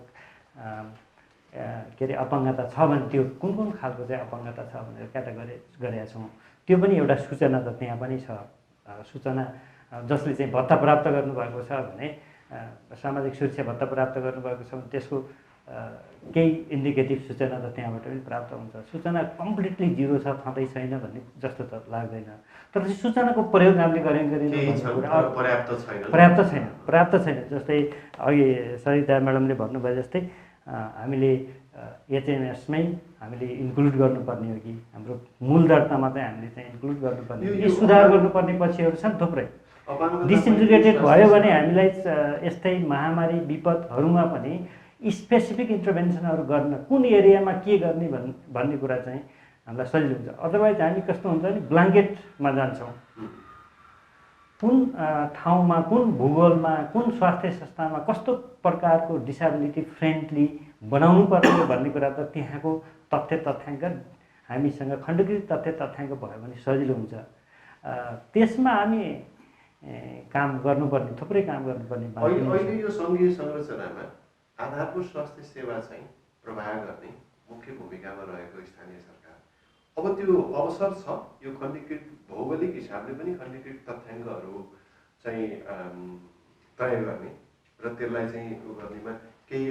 के अरे अपाङ्गता छ भने त्यो कुन कुन खालको चाहिँ अपाङ्गता छ भनेर क्याटेगोराइज गरेका छौँ। त्यो पनि एउटा सूचना त त्यहाँ पनि छ। सूचना जसले चाहिँ भत्ता प्राप्त गर्नुभएको छ भने सामाजिक सुरक्षा भत्ता प्राप्त गर्नुभएको छ भने त्यसको केही इन्डिकेटिभ सूचना त त्यहाँबाट पनि प्राप्त हुन्छ। सूचना कम्प्लिटली जिरो छ, छँदै छैन भन्ने जस्तो त लाग्दैन। तर चाहिँ सूचनाको प्रयोग हामीले पर्याप्त छैन। जस्तै अघि सरिता म्याडमले भन्नुभयो जस्तै हामीले एचएमएसमै हामीले इन्क्लुड गर्नुपर्ने हो कि हाम्रो मूल दर्तामा चाहिँ हामीले चाहिँ इन्क्लुड गर्नुपर्ने हो कि सुधार गर्नुपर्ने पक्षहरू छन् थुप्रै। डिसइन्टिग्रेटेड भयो भने हामीलाई यस्तै महामारी विपदहरूमा पनि स्पेसिफिक इन्टरभेन्सनहरू गर्न कुन एरियामा के गर्ने भन्ने कुरा चाहिँ हामीलाई सजिलो हुन्छ। अदरवाइज हामी कस्तो हुन्छ भने ब्ल्याङ्केटमा जान्छौँ, कुन ठाउँमा कुन भूगोलमा कुन स्वास्थ्य संस्थामा कस्तो प्रकारको डिसेबिलिटी फ्रेन्डली बनाउनु पर्ने भन्ने कुरा त त्यहाँको तथ्य तथ्याङ्क हामीसँग खण्डकृत तथ्य तथ्याङ्क भयो भने सजिलो हुन्छ। त्यसमा हामी काम गर्नुपर्ने, थुप्रै काम गर्नुपर्ने। अहिले यो सङ्घीय संरचनामा आधारभूत स्वास्थ्य सेवा चाहिँ प्रवाह गर्ने मुख्य भूमिकामा रहेको स्थानीय सरकार, अब त्यो अवसर छ यो खण्डीकृत भौगोलिक हिसाबले पनि खण्डीकृत तथ्याङ्कहरू चाहिँ तय गर्ने र त्यसलाई चाहिँ उ गर्नेमा केही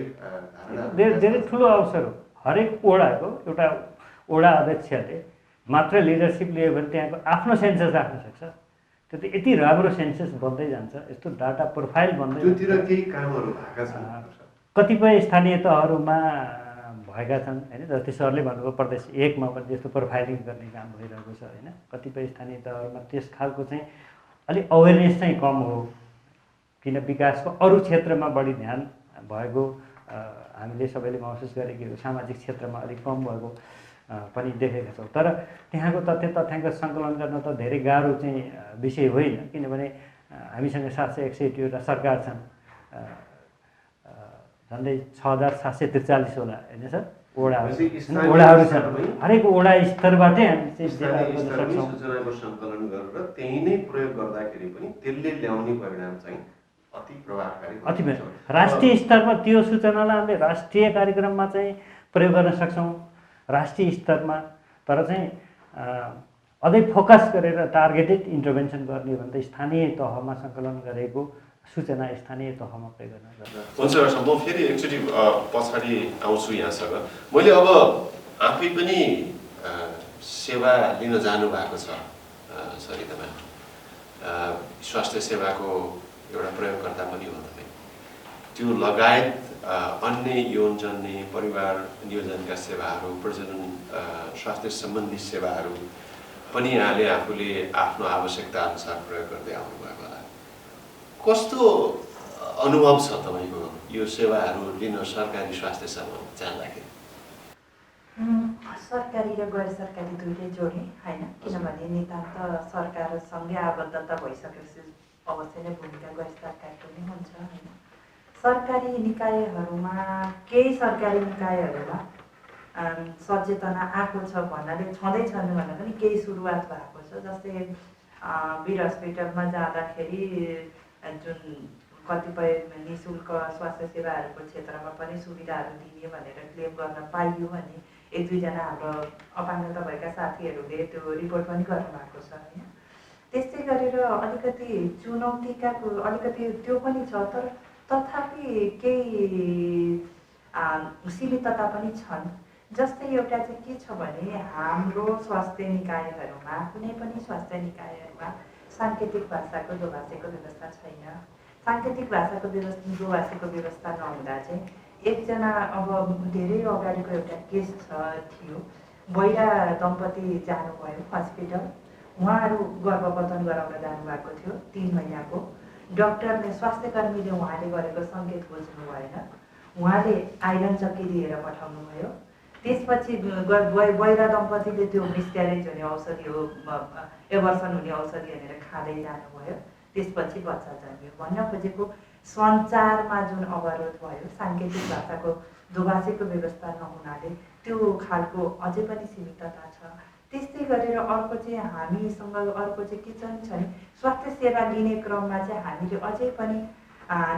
धेरै ठुलो अवसर हो। हरेक वडाको एउटा वडा अध्यक्षले मात्र लिडरसिप लियो भने त्यहाँको आफ्नो सेन्सस राख्न सक्छ। त्यो त यति राम्रो सेन्सस बन्दै जान्छ, यस्तो डाटा प्रोफाइल बन्दै त्योतिर केही कामहरू भएका छन्। कतिपय स्थानीय तहहरूमा भएका छन् होइन। जस्तै सरले भन्नुभयो प्रदेश 1 मा पनि त्यस्तो प्रोफाइलिङ गर्ने काम भइरहेको छ होइन। कतिपय स्थानीय तहहरूमा त्यस खालको चाहिँ अलिक अवेरनेस चाहिँ कम हो, किन विकासको अरू क्षेत्रमा बढी ध्यान भएको हामीले सबैले महसुस गरेको हो। सामाजिक क्षेत्रमा अलिक कम भएको पनि देखेका छौँ। तर त्यहाँको तथ्य तथ्याङ्क सङ्कलन गर्न त धेरै गाह्रो चाहिँ विषय होइन, किनभने हामीसँग 761वटा सरकार छन्, झन्डै 6743 होला होइन सर वडाहरू छन्। हरेक वडा स्तरबाटै हामी चाहिँ सूचनाको सङ्कलन गरेर त्यही नै प्रयोग गर्दाखेरि पनि त्यसले ल्याउने परिणाम चाहिँ अति प्रभावकारी। राष्ट्रिय स्तरमा त्यो सूचनालाई हामीले राष्ट्रिय कार्यक्रममा चाहिँ प्रयोग गर्न सक्छौँ राष्ट्रिय स्तरमा। तर चाहिँ अझै फोकस गरेर टार्गेटेड इन्टरभेन्सन गर्ने भने त स्थानीय तहमा सङ्कलन गरेको सूचना स्थानीय तहमा प्रयोग गर्न सक्छ। हुन्छ सर, म फेरि एकचोटि पछाडि आउँछु यहाँसँग। मैले अब आफै पनि सेवा लिन जानु भएको छ सरितामा, स्वास्थ्य सेवाको एउटा प्रयोगकर्ता पनि हो तपाईँ। त्यो लगायत अन्य यौनजन्य परिवार नियोजनका सेवाहरू, प्रजनन स्वास्थ्य सम्बन्धी सेवाहरू पनि यहाँले आफूले आफ्नो आवश्यकता अनुसार प्रयोग गर्दै आउनुभएको होला। कस्तो अनुभव छ तपाईँको यो सेवाहरू लिन सरकारी स्वास्थ्य सेवामा जाँदाखेरि? सरकारी र गैर सरकारी दुईटै जोडेँ होइन, किनभने नितान्त सरकारसँगै आबद्धता भइसकेपछि अवश्य नै भूमिका गैर सरकारको नै हुन्छ होइन। सरकारी निकायहरूमा केही सरकारी निकायहरूमा सचेतना आएको छ भन्नाले छँदैछन् भन्दा पनि केही सुरुवात भएको छ। जस्तै वीर हस्पिटलमा जाँदाखेरि जुन कतिपय निःशुल्क स्वास्थ्य सेवाहरूको क्षेत्रमा पनि सुविधाहरू दिने भनेर क्लेम गर्न पाइयो भने 1-2 जना हाम्रो अपाङ्गता भएका साथीहरूले त्यो रिपोर्ट पनि गर्नुभएको छ होइन। त्यस्तै गरेर अलिकति चुनौतीका अलिकति त्यो पनि छ, तर तथापि केही सीमितता पनि छन्। जस्तै एउटा चाहिँ के छ भने हाम्रो स्वास्थ्य निकायहरूमा, कुनै पनि स्वास्थ्य निकायहरूमा साङ्केतिक भाषाको दोभाषीको व्यवस्था छैन। साङ्केतिक भाषाको दोभाषीको व्यवस्था नहुँदा चाहिँ एकजना, अब धेरै अगाडिको एउटा केस थियो, बहिरा दम्पति जानुभयो हस्पिटल, उहाँहरू गर्भपतन गराउन जानुभएको थियो 3 महिनाको। डक्टरले, स्वास्थ्यकर्मीले उहाँले गरेको सङ्केत बुझ्नु भएन, उहाँले आइरन चक्की दिएर पठाउनु भयो। त्यसपछि बहिरा दम्पतिले त्यो मिसक्यारेज हुने औषधि हो, एबर्सन हुने औषधि भनेर खाँदै जानुभयो। त्यसपछि बच्चा जन्मियो। भन्न खोजेको सञ्चारमा जुन अवरोध भयो, साङ्केतिक भाषाको दोभाषीको व्यवस्था नहुनाले त्यो खालको अझै पनि सीमितता छ। त्यस्तै गरेर अर्को चाहिँ हामीसँग अर्को चाहिँ के छ भने स्वास्थ्य सेवा लिने क्रममा चाहिँ हामीले अझै पनि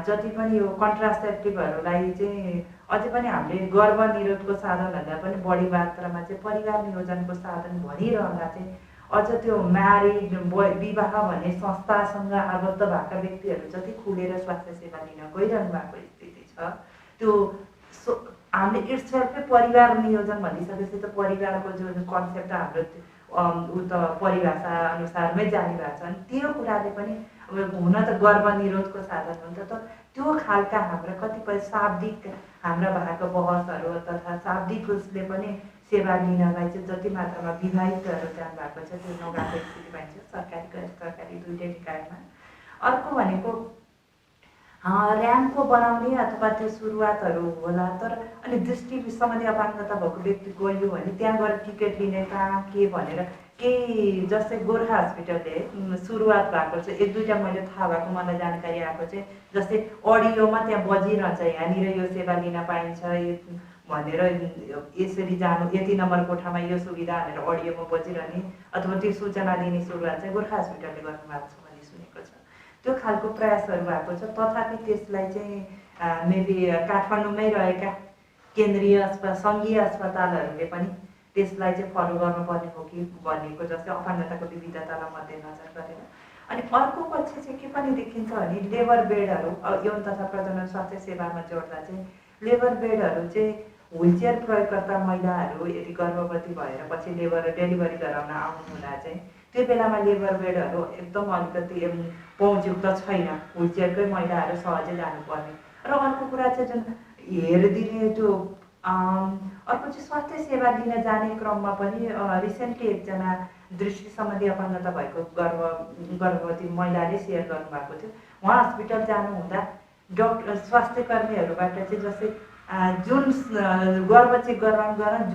जति पनि यो कन्ट्रासेप्टिभहरूलाई चाहिँ अझै पनि हामीले गर्भनिरोधको साधनभन्दा पनि बढी मात्रामा चाहिँ परिवार नियोजनको साधन भनिरहँदा चाहिँ अझ त्यो म्यारिड विवाह भन्ने संस्थासँग आबद्ध भएका व्यक्तिहरू जति खुलेर स्वास्थ्य सेवा लिन गइरहनु भएको स्थिति छ, त्यो हामीले इट्ससेल्फै परिवार नियोजन भनिसकेपछि त परिवारको जुन कन्सेप्ट हाम्रो ऊ त परिभाषा अनुसारमै जाने भएको छ। त्यो कुराले पनि अब हुन त गर्भनिरोधको साधन हुन्छ, तर त्यो खालका हाम्रा कतिपय शाब्दिक हाम्रा भएको बहसहरू तथा शाब्दिक उसले पनि सेवा लिनलाई चाहिँ जति मात्रामा विवाहितहरू जानुभएको छ त्यो नगएको स्थिति पाइन्छ सरकारी गैर सरकारी दुईटै निकायमा। अर्को भनेको ऱ्याम्पको बनाउने अथवा त्यो सुरुवातहरू होला, तर अनि दृष्टि सम्बन्धी अपाङ्गता भएको व्यक्ति गयो भने त्यहाँ गएर टिकट लिने कहाँ के भनेर केही, जस्तै गोर्खा हस्पिटलले सुरुवात भएको छ, 1-2टा मैले थाहा भएको मलाई जानकारी आएको चाहिँ, जस्तै अडियोमा त्यहाँ बजिरहन्छ यहाँनिर यो सेवा लिन पाइन्छ भनेर, यसरी जानु यति नम्बर कोठामा यो सुविधा भनेर अडियोमा बजिरहने अथवा त्यो सूचना दिने सुरुवात चाहिँ गोर्खा हस्पिटलले गर्नुभएको छ भन्ने सुनेको छ। त्यो खालको प्रयासहरू भएको छ। तथापि त्यसलाई चाहिँ मेबी काठमाडौँमै रहेका केन्द्रीय सङ्घीय अस्पतालहरूले पनि त्यसलाई चाहिँ फलो गर्नुपर्ने हो कि भनेको, जस्तै अपाङ्गताको विविधतालाई मध्यनजर गरेर। अनि अर्को पक्ष चाहिँ के पनि देखिन्छ भने लेबर बेडहरू, यौन तथा प्रजनन स्वास्थ्य सेवामा जोड्दा चाहिँ लेबर बेडहरू चाहिँ व्हिलचेयर प्रयोगकर्ता महिलाहरू यदि गर्भवती भएर पछि डेलिभरी गराउन आउनुहुँदा चाहिँ त्यो बेलामा लेबर बेडहरू एकदम अलिकति पहुँचयुक्त छैन, व्हिलचेयरकै महिलाहरू सहजै जानुपर्ने। र अर्को कुरा चाहिँ जुन हेरिदिने त्यो अर्को चाहिँ स्वास्थ्य सेवा लिन जाने क्रममा पनि रिसेन्टली एकजना दृष्टि सम्बन्धी अपाङ्गता भएको गर्भवती महिलाले सेयर गर्नुभएको थियो। उहाँ हस्पिटल जानुहुँदा डक्टर स्वास्थ्य कर्मीहरूबाट चाहिँ जस्तै जुन गर्भ चेक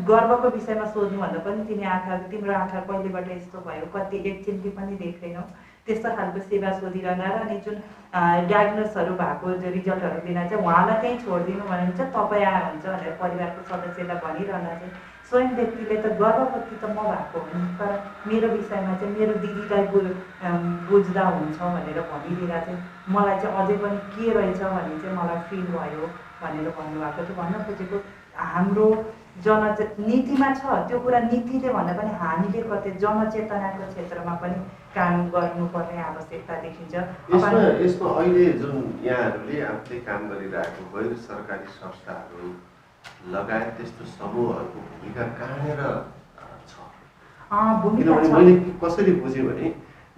गर्भको विषयमा सोध्नुभन्दा पनि तिम्रो आँखा कहिलेबाट यस्तो भयो, कति एकछिनले पनि देख्दैनौ, त्यस्तो खालको सेवा सोधिरहँदा र अनि जुन डायग्नोसहरू भएको रिजल्टहरू दिन चाहिँ उहाँलाई त्यहीँ छोडिदिनु भने चाहिँ तपाईँ आउनुहुन्छ भनेर परिवारको सदस्यलाई भनिरहँदा चाहिँ स्वयं व्यक्तिले त गर्भवती त म भएको हुँ, तर मेरो विषयमा चाहिँ मेरो दिदीलाई बुझ्दा हुन्छ भनेर भनिदिँदा चाहिँ मलाई चाहिँ अझै पनि के रहेछ भन्ने चाहिँ मलाई फिल भयो भनेर भन्नुभएको थियो। भन्न खोजेको हाम्रो नीतिमा छ त्यो कुरा, नीतिले भन्दा पनि हामीले कतै जनचेतनाको क्षेत्रमा पनि काम गर्नुपर्ने आवश्यकता देखिन्छ। यसमा अहिले जुन यहाँहरूले आफूले काम गरिरहेको गैर सरकारी संस्थाहरू लगायत त्यस्तो समूहहरूको भूमिका कहाँनिर छ? किनभने मैले कसरी बुझेँ भने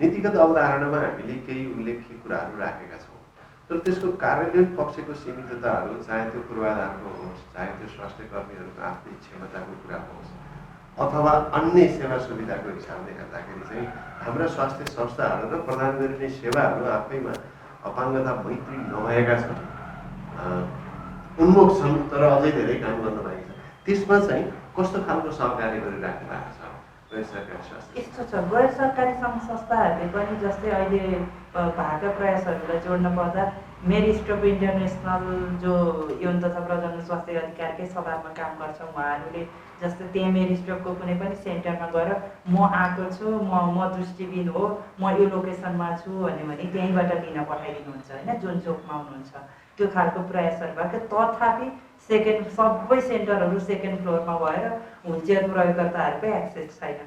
नीतिगत अवधारणामा हामीले केही उल्लेख्य कुराहरू राखेका छौँ, तर त्यसको कार्यान्वयन पक्षको सीमितताहरू, चाहे त्यो पूर्वाधारको होस्, चाहे त्यो स्वास्थ्य कर्मीहरूको आफ्नै क्षमताको कुरा होस्, अथवा अन्य सेवा सुविधाको हिसाबले हेर्दाखेरि चाहिँ हाम्रा स्वास्थ्य संस्थाहरू र प्रदान गरिने सेवाहरू आफैमा अपाङ्गता मैत्री नभएका छन्, उन्मुख छन्, तर अझै धेरै काम गर्न बाँकी छ। त्यसमा चाहिँ कस्तो खालको सहकारी गरिराख्नु भएको छ गैर सरकारी संस्था? यस्तो छ, गैर सरकारी सङ्घ संस्थाहरूले पनि जस्तै अहिले भएका प्रयासहरूलाई जोड्न पर्दा मेरी स्टोप इन्टरनेसनल जो यौन तथा प्रजनन स्वास्थ्य अधिकारकै सभामा काम गर्छ, उहाँहरूले जस्तै त्यहाँ मेरी स्टोपको कुनै पनि सेन्टरमा गएर म आएको छु, म दृष्टिबिन हो, म यो लोकेसनमा छु भने त्यहीँबाट लिन पठाइदिनुहुन्छ होइन, जुन चोकमा हुनुहुन्छ। त्यो खालको प्रयासहरू भएको, तथापि सबै सेन्टरहरू सेकेन्ड फ्लोरमा भएर व्हिलचेयर प्रयोगकर्ताहरूकै एक्सेस छैन।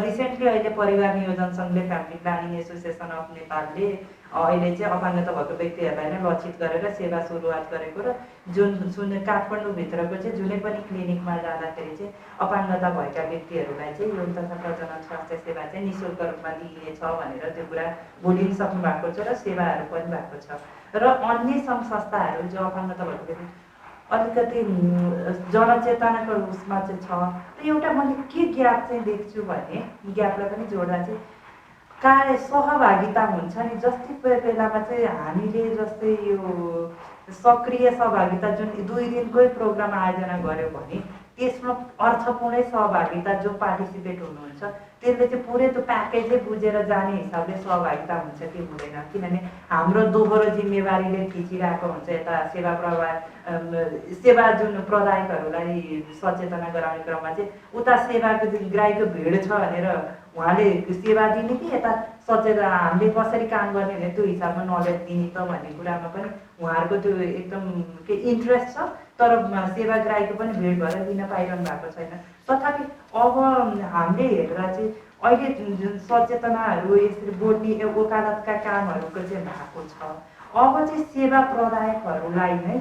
रिसेन्टली अहिले परिवार नियोजन सङ्घले फ्यामिली प्लानिङ एसोसिएसन अफ नेपालले अहिले चाहिँ अपाङ्गता भएको व्यक्तिहरूलाई नै लक्षित गरेर सेवा सुरुवात गरेको र जुन काठमाडौँभित्रको चाहिँ जुनै पनि क्लिनिकमा जाँदाखेरि चाहिँ अपाङ्गता भएका व्यक्तिहरूलाई चाहिँ यौन तथा प्रजनन स्वास्थ्य सेवा चाहिँ निःशुल्क रूपमा दिइनेछ भनेर त्यो कुरा बोलिसक्नु भएको छ र सेवाहरू पनि भएको छ। र अन्य सङ्घ संस्थाहरू जो अपाङ्गता भएको व्यक्ति अलिकति जनचेतनाको उसमा चाहिँ छ। र एउटा मैले के ग्याप चाहिँ देख्छु भने ग्यापलाई पनि जोड्दा चाहिँ कार्य सहभागिता हुन्छ नि। जस्तै बेलामा चाहिँ हामीले जस्तै यो सक्रिय सहभागिता जुन 2 दिनकै प्रोग्राम आयोजना गर्यो भने त्यसमा अर्थपूर्ण सहभागिता जो पार्टिसिपेट हुनुहुन्छ त्यसले चाहिँ पुरै त्यो प्याकेजै बुझेर जाने हिसाबले सहभागिता हुन्छ कि हुँदैन। किनभने हाम्रो दोहोरो जिम्मेवारीले खिचिरहेको हुन्छ यता सेवा जुन प्रदायकहरूलाई सचेतना गराउने क्रममा चाहिँ उता सेवाको ग्राहीको भिड छ भनेर उहाँले सेवा दिने कि यता सचेतना हामीले कसरी काम गर्ने भने त्यो हिसाबमा नलेज दिने त भन्ने कुरामा पनि उहाँहरूको त्यो एकदम के इन्ट्रेस्ट छ। तर सेवाग्राहीको पनि भिड भएर लिन पाइरहनु भएको छैन। तथापि अब हामीले हेर्दा चाहिँ अहिले जुन सचेतनाहरू यसरी बोल्ने वकालतका कामहरूको चाहिँ भएको छ। अब चाहिँ सेवा प्रदायकहरूलाई नै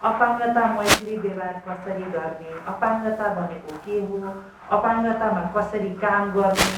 अपाङ्गता मैत्री व्यवहार कसरी गर्ने, अपाङ्गता भनेको के हो, अपाङ्गतामा कसरी काम गर्ने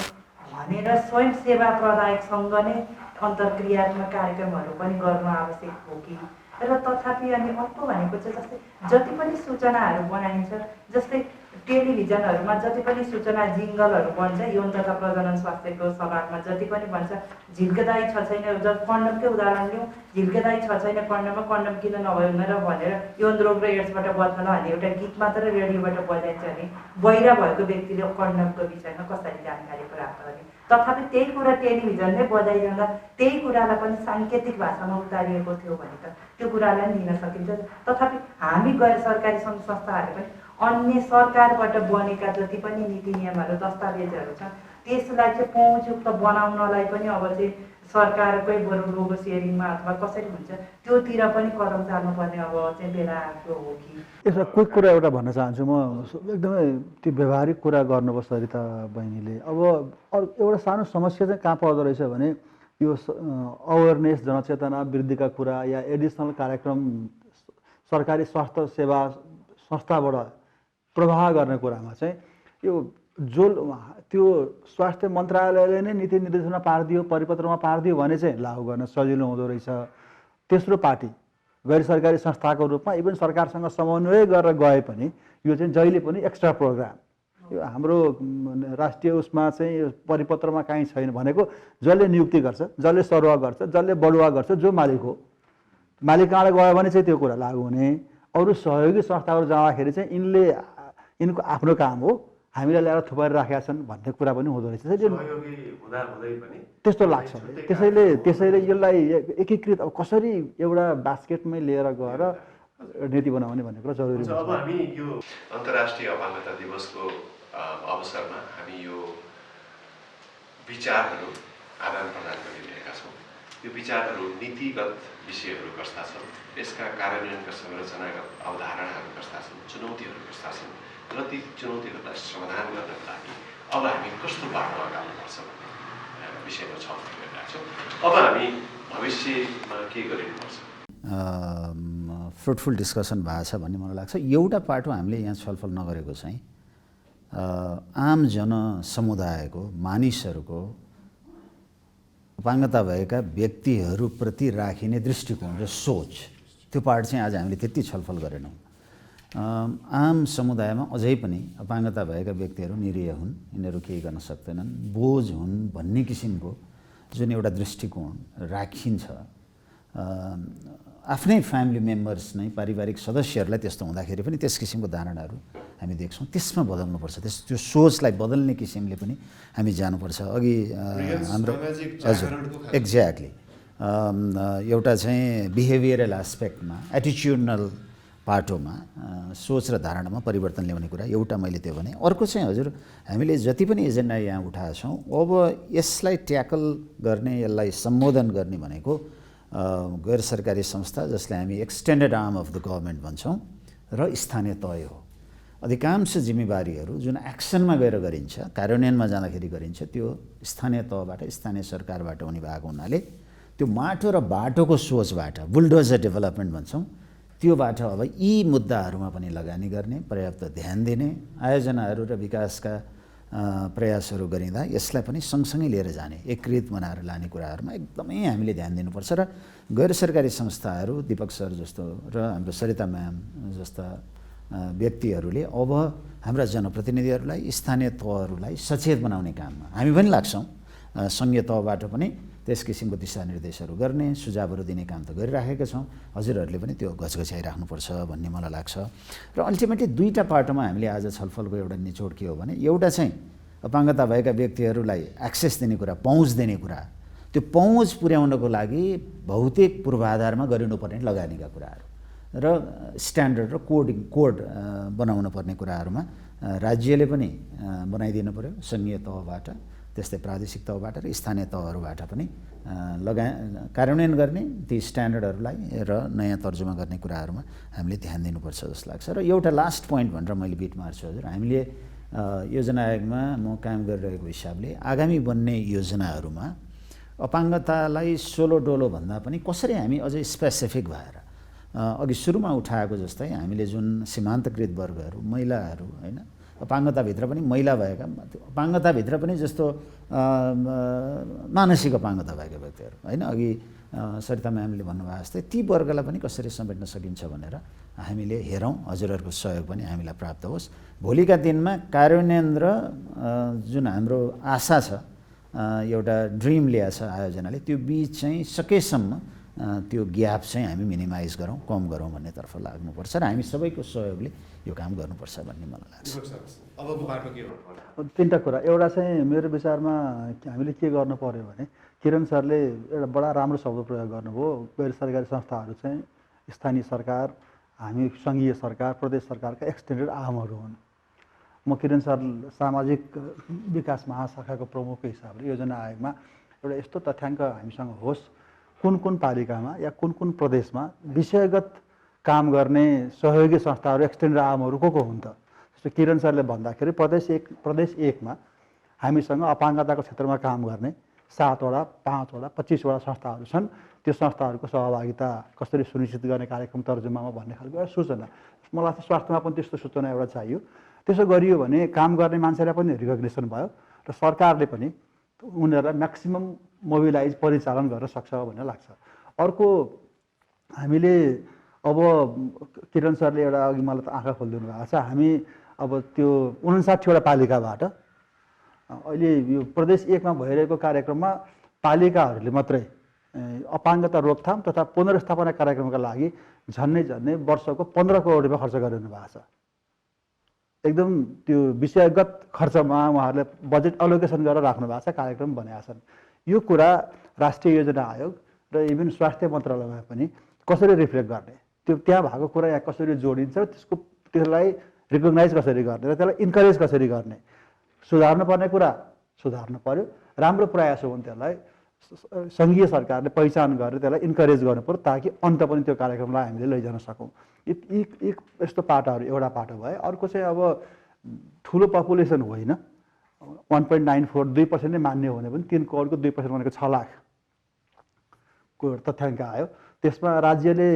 भनेर स्वयं सेवा प्रदायकसँग नै अन्तर्क्रियात्मक कार्यक्रमहरू पनि गर्नु आवश्यक हो कि। र तथापि अनि अर्को भनेको चाहिँ जस्तै जति पनि सूचनाहरू बनाइन्छ, जस्तै टेलिभिजनहरूमा जति पनि सूचना जिङ्गलहरू बन्छ यौन तथा प्रजनन स्वास्थ्यको सवालमा जति पनि भन्छ झिल्केदाई छ छैन, जब कन्डमकै उदाहरण लिउँ, झिल्केदाई छ छैन कन्डममा, कन्डम किन नभयो भनेर यौन रोग र एड्सबाट बच्नलाई भने एउटा गीत मात्र रेडियोबाट बजाइन्छ भने बहिरा भएको व्यक्तिले कन्डमको विषयमा कसरी जानकारी प्राप्त गर्ने। तथापि त्यही कुरा टेलिभिजनले बजाइरहँदा त्यही कुरालाई पनि साङ्केतिक भाषामा उतारिएको थियो भने त त्यो कुरालाई पनि लिन सकिन्छ। तथापि हामी गैर सरकारी सङ्घ संस्थाहरूले पनि अन्य सरकारबाट बनेका जति पनि नीति नियमहरू दस्तावेजहरू छन् त्यसलाई चाहिँ पहुँचयुक्त बनाउनलाई पनि अब चाहिँ सरकारकै बरु लोगो सेयरिङमा अथवा कसरी हुन्छ त्योतिर पनि कदम चाल्नुपर्ने अब चाहिँ बेला आएको हो कि। यसमा कोही कुरा एउटा भन्न चाहन्छु म, एकदमै त्यो व्यवहारिक कुरा गर्नुपर्छ सरिता बहिनीले। अब एउटा सानो समस्या चाहिँ कहाँ पर्दो रहेछ भने यो अवेरनेस जनचेतना वृद्धिका कुरा या एडिसनल कार्यक्रम सरकारी स्वास्थ्य सेवा संस्थाबाट प्रवाह गर्ने कुरामा चाहिँ यो त्यो स्वास्थ्य मन्त्रालयले नै नीति निर्देशनमा पारिदियो, परिपत्रमा पारिदियो भने चाहिँ लागू गर्न सजिलो हुँदो रहेछ। तेस्रो पार्टी गैर सरकारी संस्थाको रूपमा इभन सरकारसँग समन्वय गरेर गए पनि यो चाहिँ जहिले पनि एक्स्ट्रा प्रोग्राम, यो हाम्रो राष्ट्रिय उसमा चाहिँ परिपत्रमा काहीँ छैन भनेको जसले नियुक्ति गर्छ, जसले सरुवा गर्छ, जसले बढुवा गर्छ, जो मालिक हो, मालिक कहाँबाट गयो भने चाहिँ त्यो कुरा लागू हुने। अरू सहयोगी संस्थाहरू जाँदाखेरि चाहिँ यिनको आफ्नो काम हो, हामीलाई ल्याएर थुपाएर राखेका छन् भन्ने कुरा पनि हुँदो रहेछ। त्यस्तो लाग्छ। त्यसैले यसलाई एकीकृत अब कसरी एउटा बास्केटमै लिएर गएर नीति बनाउने भन्ने कुरा जरुरी छ। अब हामी यो अन्तर्राष्ट्रिय अपाङ्गता दिवसको अवसरमा हामी यो विचारहरू आदान प्रदान गरिरहेका छौँ। यो विचारहरू नीतिगत विषयहरू कस्ता छन्, यसका कार्यान्वयनका संरचनागत अवधारणाहरू कस्ता छन्, चुनौतीहरू कस्ता छन् र ती चुनौतीहरूलाई समाधान गर्नको लागि अब हामी कस्तो बाटो अगाल्नुपर्छ भन्ने विषयमा छलफल गरिरहेका छौँ। अब हामी भविष्यमा के गरिनुपर्छ? फ्रुटफुल डिस्कसन भएको छ भन्ने मलाई लाग्छ। एउटा पाटो हामीले यहाँ छलफल नगरेको चाहिँ आम जनसमुदायको मानिसहरूको अपाङ्गता भएका व्यक्तिहरूप्रति राखिने दृष्टिकोण र सोच, त्यो पार्ट चाहिँ आज हामीले त्यति छलफल गरेनौँ। आम समुदायमा अझै पनि अपाङ्गता भएका व्यक्तिहरू निरीह हुन्, यिनीहरू केही गर्न सक्दैनन्, बोझ हुन् भन्ने किसिमको जुन एउटा दृष्टिकोण राखिन्छ, आफ्नै फ्यामिली मेम्बर्स नै पारिवारिक सदस्यहरूलाई त्यस्तो हुँदाखेरि पनि त्यस किसिमको धारणाहरू हामी देख्छौँ। त्यसमा बदल्नुपर्छ, त्यो सोचलाई बदल्ने किसिमले पनि हामी जानुपर्छ। अघि हाम्रो हजुर एक्ज्याक्टली एउटा चाहिँ बिहेभियरल एस्पेक्टमा, एटिच्युडनल पाटोमा सोच र धारणामा परिवर्तन ल्याउने कुरा एउटा मैले त्यो भने। अर्को चाहिँ हजुर हामीले जति पनि एजेन्डा यहाँ उठाएका छौँ अब यसलाई ट्याकल गर्ने, यसलाई सम्बोधन गर्ने भनेको गैर सरकारी संस्था जसलाई हामी extended arm of the government भन्छौँ र स्थानीय तय हो। अधिकांश जिम्मेवारीहरू जुन एक्सनमा गएर गरिन्छ, कार्यान्वयनमा जाँदाखेरि गरिन्छ, त्यो स्थानीय तहबाट, स्थानीय सरकारबाट हुने भएको हुनाले त्यो माटो र बाटोको सोचबाट, बुलडोजर डेभलपमेन्ट भन्छौँ, त्योबाट अब यी मुद्दाहरूमा पनि लगानी गर्ने, पर्याप्त ध्यान दिने, आयोजनाहरू र विकासका प्रयासहरू गरिँदा यसलाई पनि सँगसँगै लिएर जाने, एकीकृत बनाएर लाने कुराहरूमा एकदमै हामीले ध्यान दिनुपर्छ। र गैर सरकारी संस्थाहरू, दीपक सर जस्तो र हाम्रो सरिता म्याम जस्ता व्यक्तिहरूले अब हाम्रा जनप्रतिनिधिहरूलाई, स्थानीय तहहरूलाई सचेत बनाउने काममा हामी पनि लाग्छौँ। सङ्घीय तहबाट पनि त्यस किसिमको दिशानिर्देशहरू गर्ने, सुझावहरू दिने काम त गरिराखेका छौँ। हजुरहरूले पनि त्यो गजगझाइराख्नुपर्छ भन्ने मलाई लाग्छ। र अल्टिमेटली दुईवटा पाटोमा हामीले आज छलफलको एउटा निचोड के हो भने, एउटा चाहिँ अपाङ्गता भएका व्यक्तिहरूलाई एक्सेस दिने कुरा, पहुँच दिने कुरा, त्यो पहुँच पुर्याउनको लागि भौतिक पूर्वाधारमा गरिनुपर्ने लगानीका कुराहरू र स्ट्यान्डर्ड र कोड बनाउन पर्ने कुराहरूमा राज्यले पनि बनाइदिनु पर्यो, सङ्घीय तहबाट, त्यस्तै प्रादेशिक तहबाट र स्थानीय तहहरूबाट पनि कार्यान्वयन गर्ने ती स्ट्यान्डर्डहरूलाई र नयाँ तर्जुमा गर्ने कुराहरूमा हामीले ध्यान दिनुपर्छ जस्तो लाग्छ। र एउटा लास्ट पोइन्ट भनेर मैले बिट मार्छु हजुर, हामीले योजना आयोगमा म काम गरिरहेको हिसाबले आगामी बन्ने योजनाहरूमा अपाङ्गतालाई सोलो डोलो भन्दा पनि कसरी हामी अझै स्पेसिफिक भएर अघि सुरुमा उठाएको जस्तै हामीले जुन सीमान्तकृत वर्गहरू, महिलाहरू, होइन, अपाङ्गताभित्र पनि महिला भएका, अपाङ्गताभित्र पनि जस्तो मानसिक अपाङ्गता भएका व्यक्तिहरू, होइन, अघि सरिता म्यामले भन्नुभएको जस्तै ती वर्गलाई पनि कसरी समेट्न सकिन्छ भनेर हामीले हेरौँ। हजुरहरूको सहयोग पनि हामीलाई प्राप्त होस्। भोलिका दिनमा कार्यान्वयन र जुन हाम्रो आशा छ, एउटा ड्रिम ल्याएको छ आयोजनाले, त्यो बिच चाहिँ सकेसम्म त्यो ग्याप चाहिँ हामी मिनिमाइज गरौँ, कम गरौँ भन्नेतर्फ लाग्नुपर्छ र हामी सबैको सहयोगले यो काम गर्नुपर्छ भन्ने मलाई लाग्छ। अबको बाटो के हो? तिनवटा कुरा। एउटा चाहिँ मेरो विचारमा हामीले के गर्नु पर्यो भने, किरण सरले एउटा बडा राम्रो शब्द प्रयोग गर्नुभयो, गैर सरकारी संस्थाहरू चाहिँ स्थानीय सरकार, हामी सङ्घीय सरकार, प्रदेश सरकारका एक्सटेन्डेड आर्महरू हुन्। म किरण सर सामाजिक विकास महाशाखाको प्रमुखको हिसाबले योजना आयोगमा एउटा यस्तो तथ्याङ्क हामीसँग होस्, कुन कुन पालिकामा या कुन कुन प्रदेशमा विषयगत काम गर्ने सहयोगी संस्थाहरू, एक्सटेन्डेड आर्महरू को हुन् त? जस्तो किरण सरले भन्दाखेरि प्रदेश एकमा हामीसँग अपाङ्गताको क्षेत्रमा काम गर्ने 7 वटा, 5 वटा, 25 वटा संस्थाहरू छन्। त्यो संस्थाहरूको सहभागिता कसरी सुनिश्चित गर्ने कार्यक्रम तर्जुमामा भन्ने खालको एउटा सूचना, मलाई लाग्छ स्वास्थ्यमा पनि त्यस्तो सूचना एउटा चाहियो। त्यसो गरियो भने काम गर्ने मान्छेलाई पनि रिकग्निसन भयो र सरकारले पनि उनीहरूलाई म्याक्सिमम मोबिलाइज, परिचालन गर्न सक्छ भन्ने लाग्छ। अर्को, हामीले अब किरण सरले एउटा अघि मलाई त आँखा खोलिदिनु भएको छ, हामी अब त्यो 59 वटा पालिकाबाट अहिले यो प्रदेश एकमा भइरहेको कार्यक्रममा पालिकाहरूले मात्रै अपाङ्गता रोकथाम तथा पुनर्स्थापना कार्यक्रमका लागि झन्नै वर्षको 15 करोड रुपियाँ खर्च गरिरहनु भएको छ। एकदम त्यो विषयगत खर्चमा उहाँहरूले बजेट अलोकेसन गरेर राख्नु भएको छ, कार्यक्रम बनाएका छन्। यो कुरा राष्ट्रिय योजना आयोग र इभन स्वास्थ्य मन्त्रालयमा पनि कसरी रिफ्लेक्ट गर्ने, त्यो त्यहाँ भएको कुरा यहाँ कसरी जोडिन्छ, त्यसलाई रिकग्नाइज कसरी गर्ने र त्यसलाई इन्करेज कसरी गर्ने, सुधार्नु पर्ने कुरा सुधार्नु पर्यो, राम्रो प्रयास हो भने त्यसलाई सङ्घीय सरकारले पहिचान गरेर त्यसलाई इन्करेज गर्नु पर्यो, ताकि अन्त पनि त्यो कार्यक्रमलाई हामीले लैजान सकौँ। एक यस्तो पाटाहरू एउटा पाटो भयो। अर्को चाहिँ अब ठुलो पपुलेसन होइन, 1.94 2% नै मान्य हो भने पनि 3 करोडको 2% भनेको 6 लाखको तथ्याङ्क आयो। त्यसमा राज्यले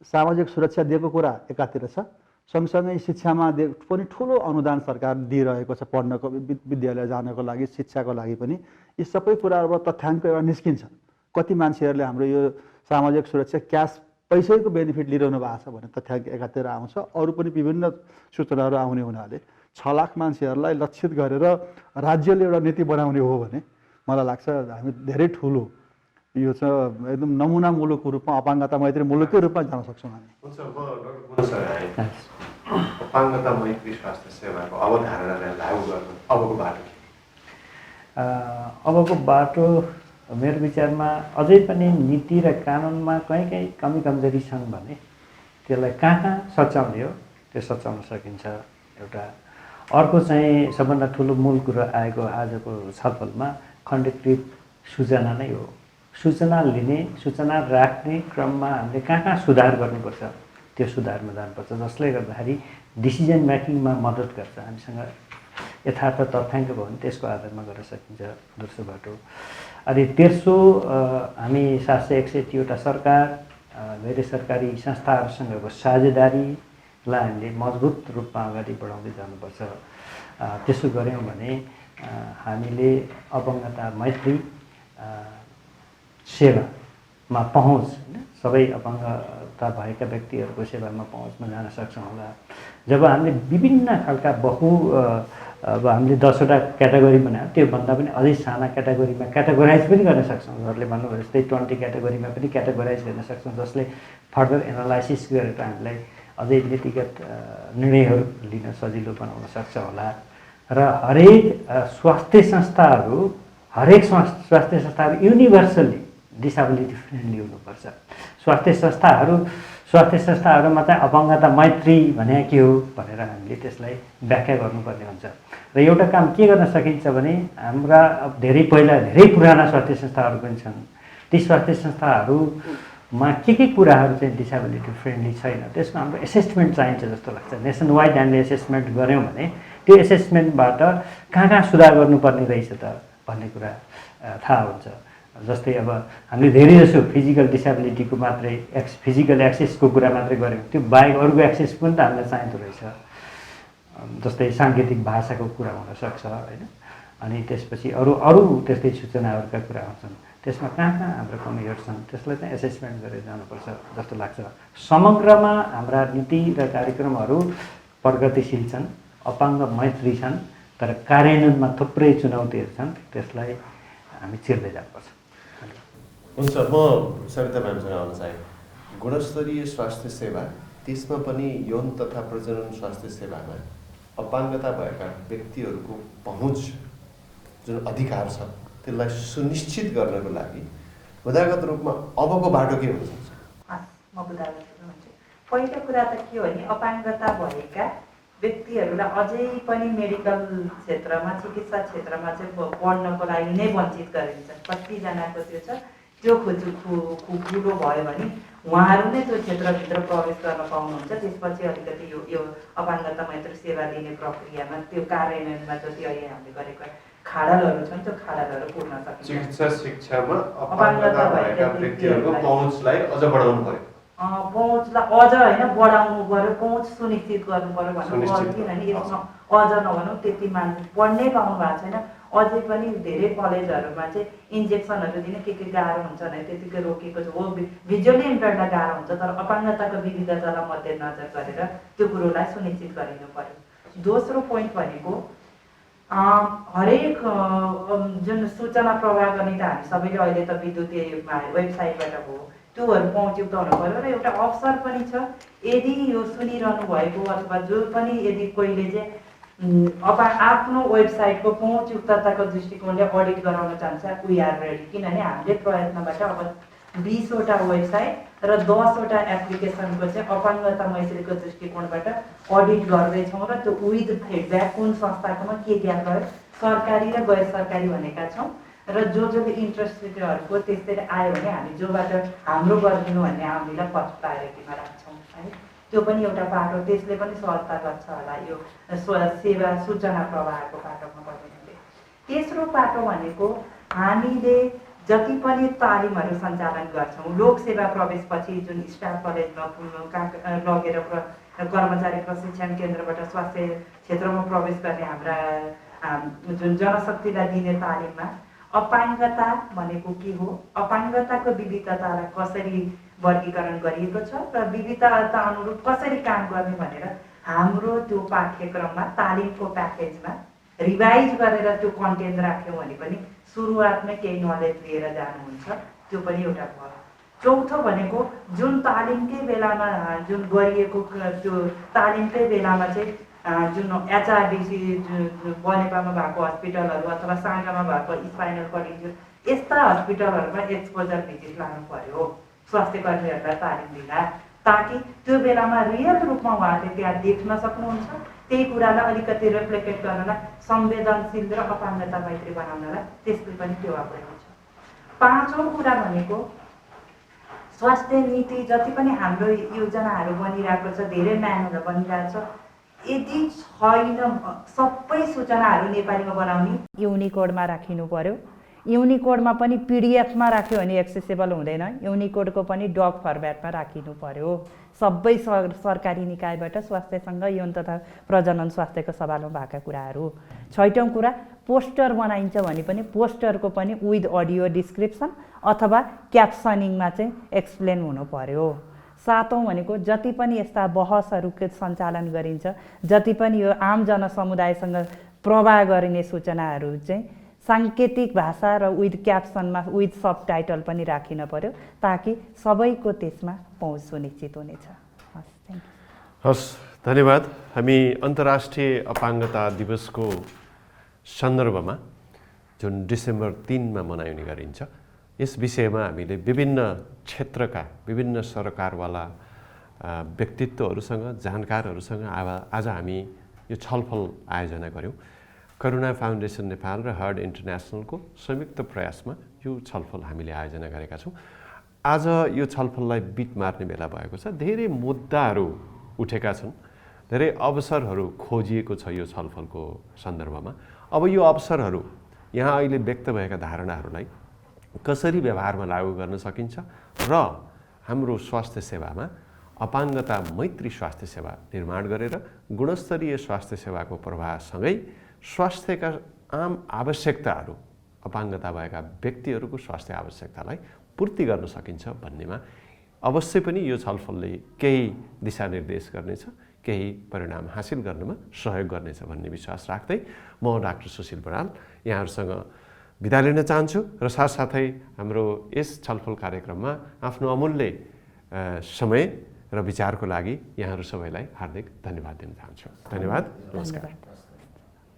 सामाजिक सुरक्षा दिएको कुरा एकातिर छ, सँगसँगै शिक्षामा पनि ठुलो अनुदान सरकार दिइरहेको छ, पढ्नको, विद्यालय जानको लागि, शिक्षाको लागि पनि। यी सबै कुराहरूबाट तथ्याङ्क एउटा निस्किन्छ, कति मान्छेहरूले हाम्रो यो सामाजिक सुरक्षा क्यास पैसैको बेनिफिट लिइरहनु भएको छ भने तथ्याङ्क एकातिर आउँछ। अरू पनि विभिन्न सूचनाहरू आउने हुनाले 6 लाख मान्छेहरूलाई लक्षित गरेर राज्यले एउटा नीति बनाउने हो भने मलाई लाग्छ हामी धेरै ठुलो यो चाहिँ एकदम नमुना मुलुकको रूपमा, अपाङ्गता मैत्री मुलुककै रूपमा जान सक्छौँ हामी। अपाङ्गता मैत्री स्वास्थ्य सेवाको अवधारणालाई लागू गर्न अबको बाटो के? अबको बाटो मेरो विचारमा अझै पनि नीति र कानुनमा कहीँ कमी कमजोरी छन् भने त्यसलाई कहाँ सच्याउने हो त्यो सच्याउन सकिन्छ एउटा। अर्को चाहिँ सबभन्दा ठुलो मूल कुरो आएको आजको छलफलमा खण्डीकृत सूचना नै हो। सूचना लिने, सूचना राख्ने क्रममा हामीले कहाँ सुधार गर्नुपर्छ त्यो सुधारमा जानुपर्छ, जसले गर्दाखेरि डिसिजन मेकिङमा मद्दत गर्छ। हामीसँग यथार्थ तथ्याङ्क भयो भने त्यसको आधारमा गर्न सकिन्छ दोस्रो बाटो। अनि तेस्रो, हामी 761वटा सरकार गैर सरकारी संस्थाहरूसँगको साझेदारीलाई हामीले मजबुत रूपमा अगाडि बढाउँदै जानुपर्छ। त्यसो गऱ्यौँ भने हामीले अपङ्गता मैत्री सेवामा पहुँच, सबै अपङ्गता भएका व्यक्तिहरूको सेवामा पहुँचमा जान सक्छौँ होला। जब हामीले विभिन्न खालका अब हामीले 10वटा क्याटेगोरी बनायौँ, त्योभन्दा पनि अझै साना क्याटेगोरीमा क्याटेगोराइज पनि गर्न सक्छौँ। उहाँहरूले भन्नुभयो जस्तै 20 क्याटेगोरीमा पनि क्याटेगोराइज गर्न सक्छौँ, जसले फर्दर एनालाइसिस गरेर हामीलाई अझै नीतिगत निर्णयहरू लिन सजिलो बनाउन सक्छ होला। र हरेक स्वास्थ्य संस्थाहरू युनिभर्सल्ली डिसेबिलिटी फ्रेन्डली हुनुपर्छ। स्वास्थ्य संस्थाहरूमा चाहिँ अपङ्गता मैत्री भने के हो भनेर हामीले त्यसलाई व्याख्या गर्नुपर्ने हुन्छ। र एउटा काम के गर्न सकिन्छ भने हाम्रा धेरै पुराना स्वास्थ्य संस्थाहरू पनि छन्। ती स्वास्थ्य संस्थाहरूमा के कुराहरू चाहिँ डिसेबिलिटी फ्रेन्डली छैन, त्यसको हाम्रो एसेसमेन्ट चाहिन्छ जस्तो लाग्छ। नेसन वाइड हामीले एसेसमेन्ट गऱ्यौँ भने त्यो एसेसमेन्टबाट कहाँ सुधार गर्नुपर्ने रहेछ त भन्ने कुरा थाहा हुन्छ। जस्तै अब हामीले धेरैजसो फिजिकल डिसेबिलिटीको मात्रै फिजिकल एक्सेसको कुरा मात्रै गऱ्यौँ, त्यो बाहेक अरूको एक्सेस पनि त हामीलाई चाहिँदो रहेछ। जस्तै साङ्केतिक भाषाको कुरा हुनसक्छ होइन, अनि त्यसपछि अरू त्यस्तै सूचनाहरूका कुरा हुन्छन्। त्यसमा कहाँ हाम्रो कमीहरू छन् त्यसलाई चाहिँ एसेसमेन्ट गरेर जानुपर्छ जस्तो लाग्छ। समग्रमा हाम्रा नीति र कार्यक्रमहरू प्रगतिशील छन्, अपाङ्ग मैत्री छन्, तर कार्यान्वयनमा थुप्रै चुनौतीहरू छन्। त्यसलाई हामी चिर्दै जानुपर्छ। हुन्छ, म सरिता म्यामसँग आउन चाहे। गुणस्तरीय स्वास्थ्य सेवा, त्यसमा पनि यौन तथा प्रजनन स्वास्थ्य सेवामा अपाङ्गता भएका व्यक्तिहरूको पहुँच जुन अधिकार छ त्यसलाई सुनिश्चित गर्नको लागि बुदागत रूपमा अबको बाटो के हुन सक्छ? म बुदागत भन्छु। पहिलो कुरा त के हो भने अपाङ्गता भएका व्यक्तिहरूलाई अझै पनि मेडिकल क्षेत्रमा, चिकित्सा क्षेत्रमा चाहिँ पढ्नको लागि नै वञ्चित गरिन्छ। कतिजनाको त्यो छ, त्यो ठुलो भयो भने उहाँहरू नै त्यो क्षेत्रभित्र प्रवेश गर्न पाउनुहुन्छ। त्यसपछि अलिकति यो अपाङ्गता मैत्री सेवा दिने प्रक्रियामा त्यो कार्यान्वयनमा जति अहिले हामीले गरेको खाडलहरू छन् त्यो खाडलहरू पूर्ण सकिन्छ। चिकित्सा शिक्षामा अपाङ्गता भएका व्यक्तिहरूको पहुँचलाई अझ बढाउनु पर्यो। पहुँचलाई अझ होइन बढाउनु पर्यो, पहुँच सुनिश्चित गर्नु पर्यो भन्नु पर्यो। किनभने यसमा अझ नभनौँ त्यति मान्छे पढ्नै पाउनु भएको छैन। अझै पनि धेरै कलेजहरूमा चाहिँ इन्जेक्सनहरू दिन के गाह्रो हुन्छ भने त्यतिकै रोकेको छ। हो, भिजुअली इम्पेयर्डलाई गाह्रो हुन्छ, तर अपाङ्गताको विविधतालाई मध्यनजर गरेर त्यो कुरोलाई सुनिश्चित गरिनु पर्यो। दोस्रो पोइन्ट भनेको हरेक जुन सूचना प्रवाह गर्ने त हामी सबैले अहिले त विद्युतीय युगमा वेबसाइटबाट भयो, त्योहरू पहुँचयुक्त हुनु पर्यो। र एउटा अवसर पनि छ, यदि यो सुनिरहनु भएको अथवा जो पनि यदि कोहीले चाहिँ आफ्नो वेबसाइटको पहुँचयुक्तताको दृष्टिकोणले अडिट गराउन चाहन्छ, वी आर रेडी। किनभने हामीले प्रयत्नबाट अब 20वटा वेबसाइट र 10वटा एप्लिकेसनको चाहिँ अपाङ्गता मैत्रीको दृष्टिकोणबाट अडिट गर्दैछौँ। र त्यो विथ फिडब्याक कुन संस्थाकोमा के ग्याप रह्यो, सरकारी र गैर सरकारी भनेका छौँ। र जसले इन्ट्रेस्टेडहरूको त्यसरी आयो भने हामी जोबाट हाम्रो गरिदिनु भन्ने हामीलाई फर्स्ट प्रायोरिटीमा राख्छौँ है। त्यो पनि एउटा बाटो, त्यसले पनि सहजता गर्छ होला यो सेवा सूचना प्रवाहको बाटोमा बढ्ने। तेस्रो बाटो भनेको हामीले जति पनि तालिमहरू सञ्चालन गर्छौँ, लोकसेवा प्रवेशपछि जुन स्टाफ कलेजमा लगेर कर्मचारी प्रशिक्षण केन्द्रबाट स्वास्थ्य क्षेत्रमा प्रवेश गर्ने हाम्रा जुन जनशक्तिलाई दिने तालिममा अपाङ्गता भनेको के हो, अपाङ्गताको विविधतालाई कसरी वर्गीकरण गरिएको छ र विविधता अनुरूप कसरी काम गर्ने भनेर हाम्रो त्यो पाठ्यक्रममा तालिमको प्याकेजमा रिभाइज गरेर त्यो कन्टेन्ट राख्यौँ भने पनि सुरुवातमै केही नलेज लिएर जानुहुन्छ, त्यो पनि एउटा भयो। चौथो भनेको जुन तालिमकै बेलामा जुन गरिएको त्यो तालिमकै बेलामा चाहिँ जुन एचआरडिसी बनेपामा भएको हस्पिटलहरू अथवा साङ्गामा भएको स्पाइनल कट इन्जुरी यस्ता हस्पिटलहरूमा एक्सपोजर भिजिट लानु पर्यो स्वास्थ्य कर्मीहरूलाई तालिम दिँदा, ताकि त्यो बेलामा रियल रूपमा उहाँहरूले त्यहाँ देख्न सक्नुहुन्छ। त्यही कुरालाई अलिकति रेप्लिकेट गर्नलाई संवेदनशील र अपाङ्गता मैत्री बनाउनलाई त्यसले पनि टेवा पुर्याउँछ। पाँचौँ कुरा भनेको स्वास्थ्य नीति जति पनि हाम्रो योजनाहरू बनिरहेको छ, धेरै म्यानुअल बनिरहेको छ, यदि छैन सबै सूचनाहरू नेपालीमा बनाउने युनिकोडमा राखिनु पर्यो। युनिकोडमा पनि पिडिएफमा राख्यो भने एक्सेसेबल हुँदैन, युनिकोडको पनि डक फर्मेटमा राखिनु पर्यो। सबै सरकारी निकायबाट स्वास्थ्यसँग यौन तथा प्रजनन स्वास्थ्यको सवालमा भएका कुराहरू। छैटौँ कुरा, पोस्टर बनाइन्छ भने पनि पोस्टरको पनि विथ अडियो डिस्क्रिप्सन अथवा क्याप्सनिङमा चाहिँ एक्सप्लेन हुनु पर्यो। सातौँ भनेको जति पनि यस्ता बहसहरू सञ्चालन गरिन्छ, जति पनि यो आम जनसमुदायसँग प्रवाह गरिने सूचनाहरू चाहिँ साङ्केतिक भाषा र विथ क्याप्सनमा विथ सब टाइटल पनि राखिन पर्यो, ताकि सबैको त्यसमा पहुँच सुनिश्चित हुनेछ। हस्, थ्याङ्क यू। हस्, धन्यवाद। हामी अन्तर्राष्ट्रिय अपाङ्गता दिवसको सन्दर्भमा जुन डिसेम्बर 3 मनाइने गरिन्छ, यस विषयमा हामीले विभिन्न क्षेत्रका विभिन्न सरकारवाला व्यक्तित्वहरूसँग, जानकारहरूसँग आज हामी यो छलफल आयोजना गऱ्यौँ। करुणा फाउन्डेसन नेपाल र हर्ड इन्टरनेसनलको संयुक्त प्रयासमा यो छलफल हामीले आयोजना गरेका छौँ। आज यो छलफललाई बिट मार्ने बेला भएको छ। धेरै मुद्दाहरू उठेका छन्, धेरै अवसरहरू खोजिएको छ यो छलफलको सन्दर्भमा। अब यो अवसरहरू, यहाँ अहिले व्यक्त भएका धारणाहरूलाई कसरी व्यवहारमा लागू गर्न सकिन्छ र हाम्रो स्वास्थ्य सेवामा अपाङ्गता मैत्री स्वास्थ्य सेवा निर्माण गरेर गुणस्तरीय स्वास्थ्य सेवाको प्रवाहसँगै स्वास्थ्यका आम आवश्यकताहरू, अपाङ्गता भएका व्यक्तिहरूको स्वास्थ्य आवश्यकतालाई पूर्ति गर्न सकिन्छ भन्नेमा अवश्य पनि यो छलफलले केही दिशानिर्देश गर्नेछ, केही परिणाम हासिल गर्नमा सहयोग गर्नेछ भन्ने विश्वास राख्दै म डाक्टर सुशील बराल यहाँहरूसँग बिदा लिन चाहन्छु र साथसाथै हाम्रो यस छलफल कार्यक्रममा आफ्नो अमूल्य समय र विचारको लागि यहाँहरू सबैलाई हार्दिक धन्यवाद दिन चाहन्छु। धन्यवाद, नमस्कार।